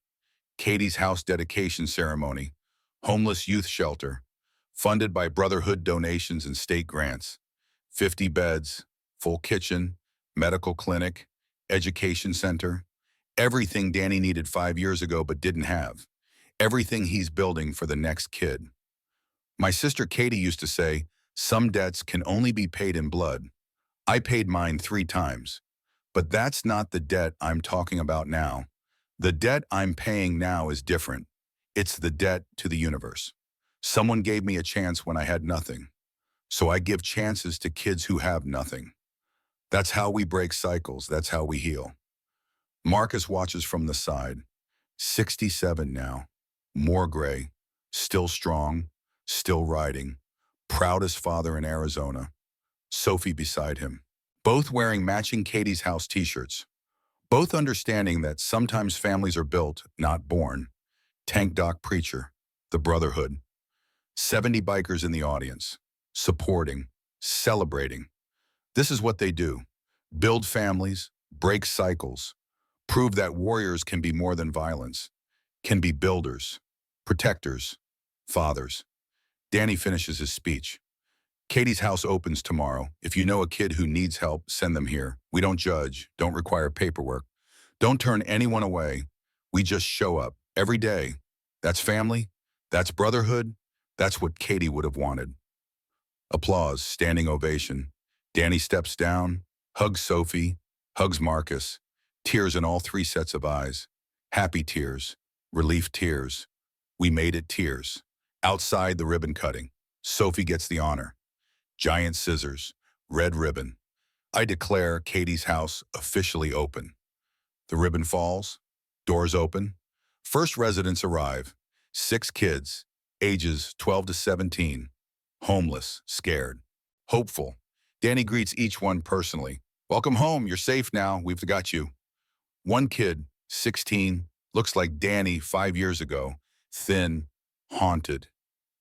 Katie's house dedication ceremony, homeless youth shelter, funded by Brotherhood donations and state grants. 50 beds, full kitchen, medical clinic, education center. Everything Danny needed 5 years ago but didn't have. Everything he's building for the next kid. My sister Katie used to say, some debts can only be paid in blood. I paid mine 3 times. But that's not the debt I'm talking about now. The debt I'm paying now is different. It's the debt to the universe. Someone gave me a chance when I had nothing. So I give chances to kids who have nothing. That's how we break cycles. That's how we heal. Marcus watches from the side. 67 now. More gray. Still strong. Still riding. Proudest father in Arizona. Sophie beside him. Both wearing matching Katie's house t-shirts. Both understanding that sometimes families are built, not born. Tank Doc Preacher. The Brotherhood. 70 bikers in the audience. Supporting. Celebrating. This is what they do. Build families. Break cycles. Prove that warriors can be more than violence. Can be builders. Protectors. Fathers. Danny finishes his speech. Katie's house opens tomorrow. If you know a kid who needs help, send them here. We don't judge, don't require paperwork. Don't turn anyone away. We just show up every day. That's family. That's brotherhood. That's what Katie would have wanted. Applause, standing ovation. Danny steps down, hugs Sophie, hugs Marcus. Tears in all 3 sets of eyes. Happy tears, relief tears. We made it tears. Outside the ribbon cutting. Sophie gets the honor. Giant scissors, red ribbon. I declare Katie's house officially open. The ribbon falls, doors open. First residents arrive. 6 kids, ages 12 to 17. Homeless, scared, hopeful. Danny greets each one personally. Welcome home, you're safe now, we've got you. One kid, 16, looks like Danny 5 years ago. Thin, haunted,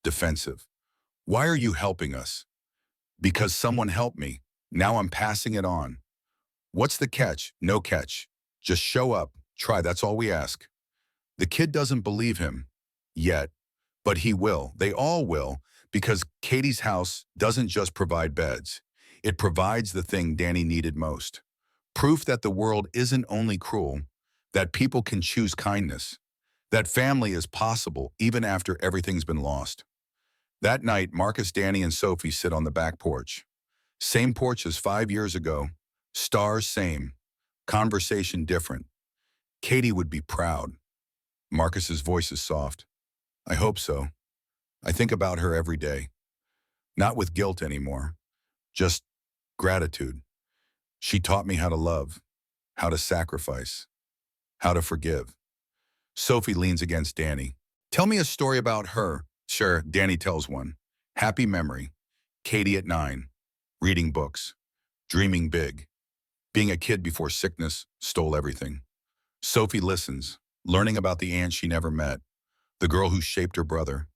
defensive. Why are you helping us? Because someone helped me. Now I'm passing it on. What's the catch? No catch. Just show up. Try, that's all we ask. The kid doesn't believe him yet, but he will. They all will, because Katie's house doesn't just provide beds. It provides the thing Danny needed most. Proof that the world isn't only cruel, that people can choose kindness, that family is possible even after everything's been lost. That night, Marcus, Danny, and Sophie sit on the back porch. Same porch as 5 years ago. Stars same. Conversation different. Katie would be proud. Marcus's voice is soft. I hope so. I think about her every day. Not with guilt anymore. Just gratitude. She taught me how to love, how to sacrifice, how to forgive. Sophie leans against Danny. Tell me a story about her. Sure, Danny tells one. Happy memory. Katie at 9. Reading books. Dreaming big. Being a kid before sickness stole everything. Sophie listens, learning about the aunt she never met, the girl who shaped her brother,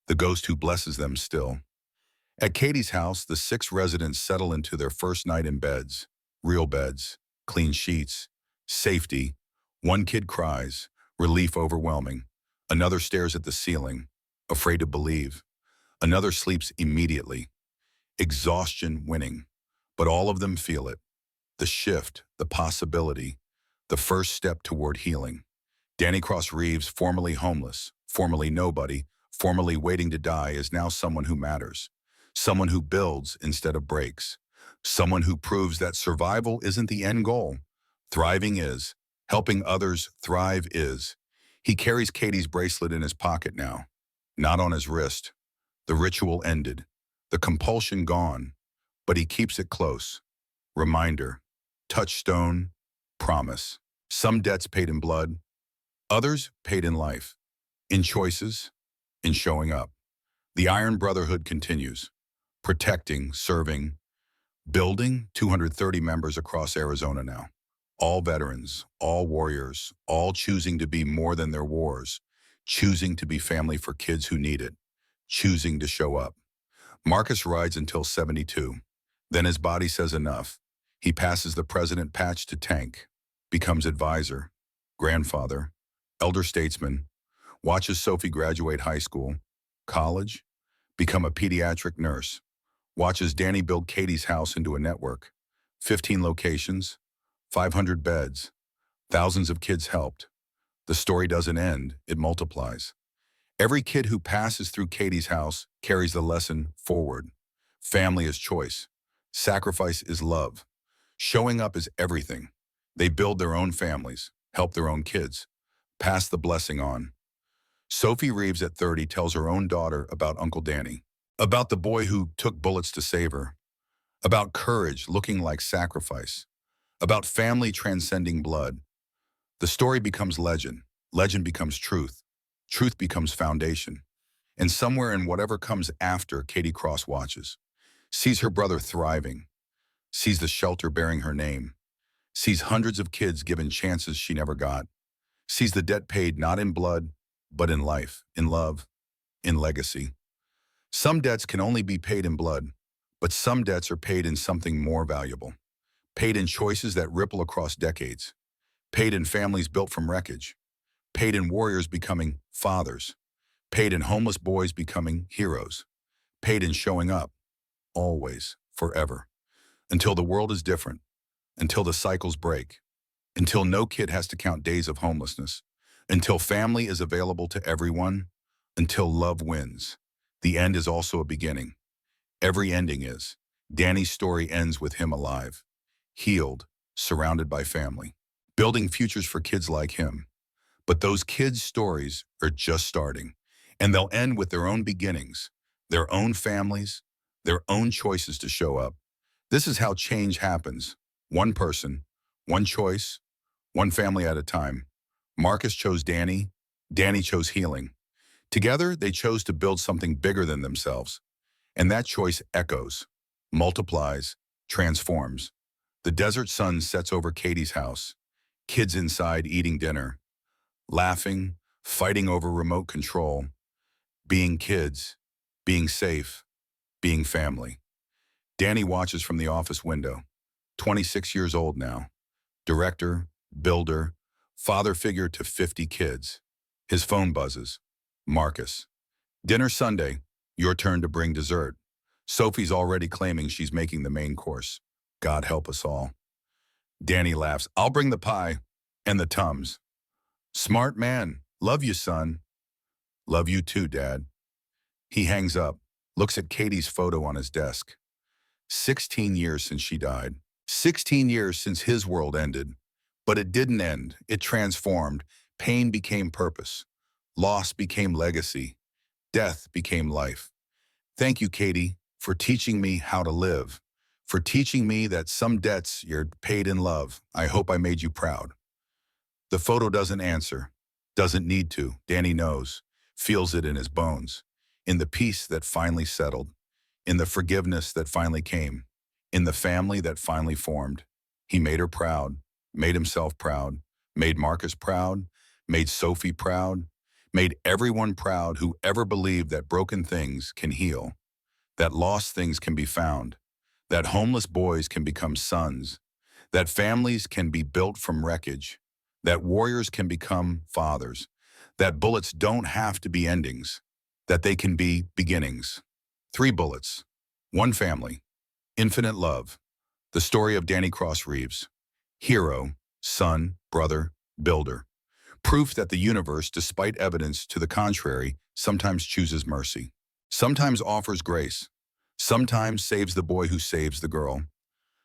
the ghost who blesses them still. At Katie's house, the 6 residents settle into their first night in beds. Real beds, clean sheets, safety. One kid cries, relief overwhelming. Another stares at the ceiling, afraid to believe. Another sleeps immediately. Exhaustion winning. But all of them feel it. The shift, the possibility, the first step toward healing. Danny Cross Reeves, formerly homeless, formerly nobody, formerly waiting to die, is now someone who matters. Someone who builds instead of breaks. Someone who proves that survival isn't the end goal. Thriving is. Helping others thrive is. He carries Katie's bracelet in his pocket now. Not on his wrist. The ritual ended. The compulsion gone. But he keeps it close. Reminder. Touchstone. Promise. Some debts paid in blood. Others paid in life. In choices. In showing up. The Iron Brotherhood continues. Protecting, serving, Building 230 members across Arizona now. All veterans, all warriors, all choosing to be more than their wars, choosing to be family for kids who need it, choosing to show up. Marcus rides until 72. Then his body says enough. He passes the president patch to tank, becomes advisor, grandfather, elder statesman, watches Sophie graduate high school, college, become a pediatric nurse, watches Danny build Katie's house into a network, 15 locations, 500 beds, thousands of kids helped. The story doesn't end, it multiplies. Every kid who passes through Katie's house carries the lesson forward. Family is choice. Sacrifice is love. Showing up is everything. They build their own families, help their own kids, pass the blessing on. Sophie Reeves at 30 tells her own daughter about Uncle Danny, about the boy who took bullets to save her, about courage looking like sacrifice, about family transcending blood. The story becomes legend. Legend becomes truth. Truth becomes foundation. And somewhere in whatever comes after, Katie Cross watches, sees her brother thriving, sees the shelter bearing her name, sees hundreds of kids given chances she never got, sees the debt paid not in blood, but in life, in love, in legacy. Some debts can only be paid in blood, but some debts are paid in something more valuable, paid in choices that ripple across decades, paid in families built from wreckage, paid in warriors becoming fathers, paid in homeless boys becoming heroes, paid in showing up, always, forever, until the world is different, until the cycles break, until no kid has to count days of homelessness, until family is available to everyone, until love wins. The end is also a beginning. Every ending is. Danny's story ends with him alive, healed, surrounded by family, building futures for kids like him. But those kids' stories are just starting, and they'll end with their own beginnings, their own families, their own choices to show up. This is how change happens. One person, one choice, one family at a time. Marcus chose Danny. Danny chose healing. Together, they chose to build something bigger than themselves. And that choice echoes, multiplies, transforms. The desert sun sets over Katie's house. Kids inside eating dinner, laughing, fighting over remote control, being kids, being safe, being family. Danny watches from the office window, 26 years old now, director, builder, father figure to 50 kids. His phone buzzes. Marcus. Dinner Sunday, your turn to bring dessert. Sophie's already claiming she's making the main course. God help us all. Danny laughs. I'll bring the pie and the Tums. Smart man. Love you, son. Love you too, Dad. He hangs up, looks at Katie's photo on his desk. 16 years since she died. 16 years since his world ended. But it didn't end. It transformed. Pain became purpose. Loss became legacy. Death became life. Thank you, Katie, for teaching me how to live, for teaching me that some debts you're paid in love. I hope I made you proud. The photo doesn't answer, doesn't need to. Danny knows, feels it in his bones, in the peace that finally settled, in the forgiveness that finally came, in the family that finally formed. He made her proud, made himself proud, made Marcus proud, made Sophie proud, made everyone proud who ever believed that broken things can heal, that lost things can be found, that homeless boys can become sons, that families can be built from wreckage, that warriors can become fathers, that bullets don't have to be endings, that they can be beginnings. 3 bullets, 1 family, infinite love. The story of Danny Cross Reeves, hero, son, brother, builder. Proof that the universe, despite evidence to the contrary, sometimes chooses mercy, sometimes offers grace, sometimes saves the boy who saves the girl,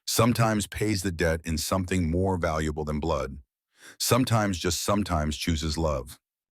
sometimes pays the debt in something more valuable than blood, sometimes just sometimes chooses love.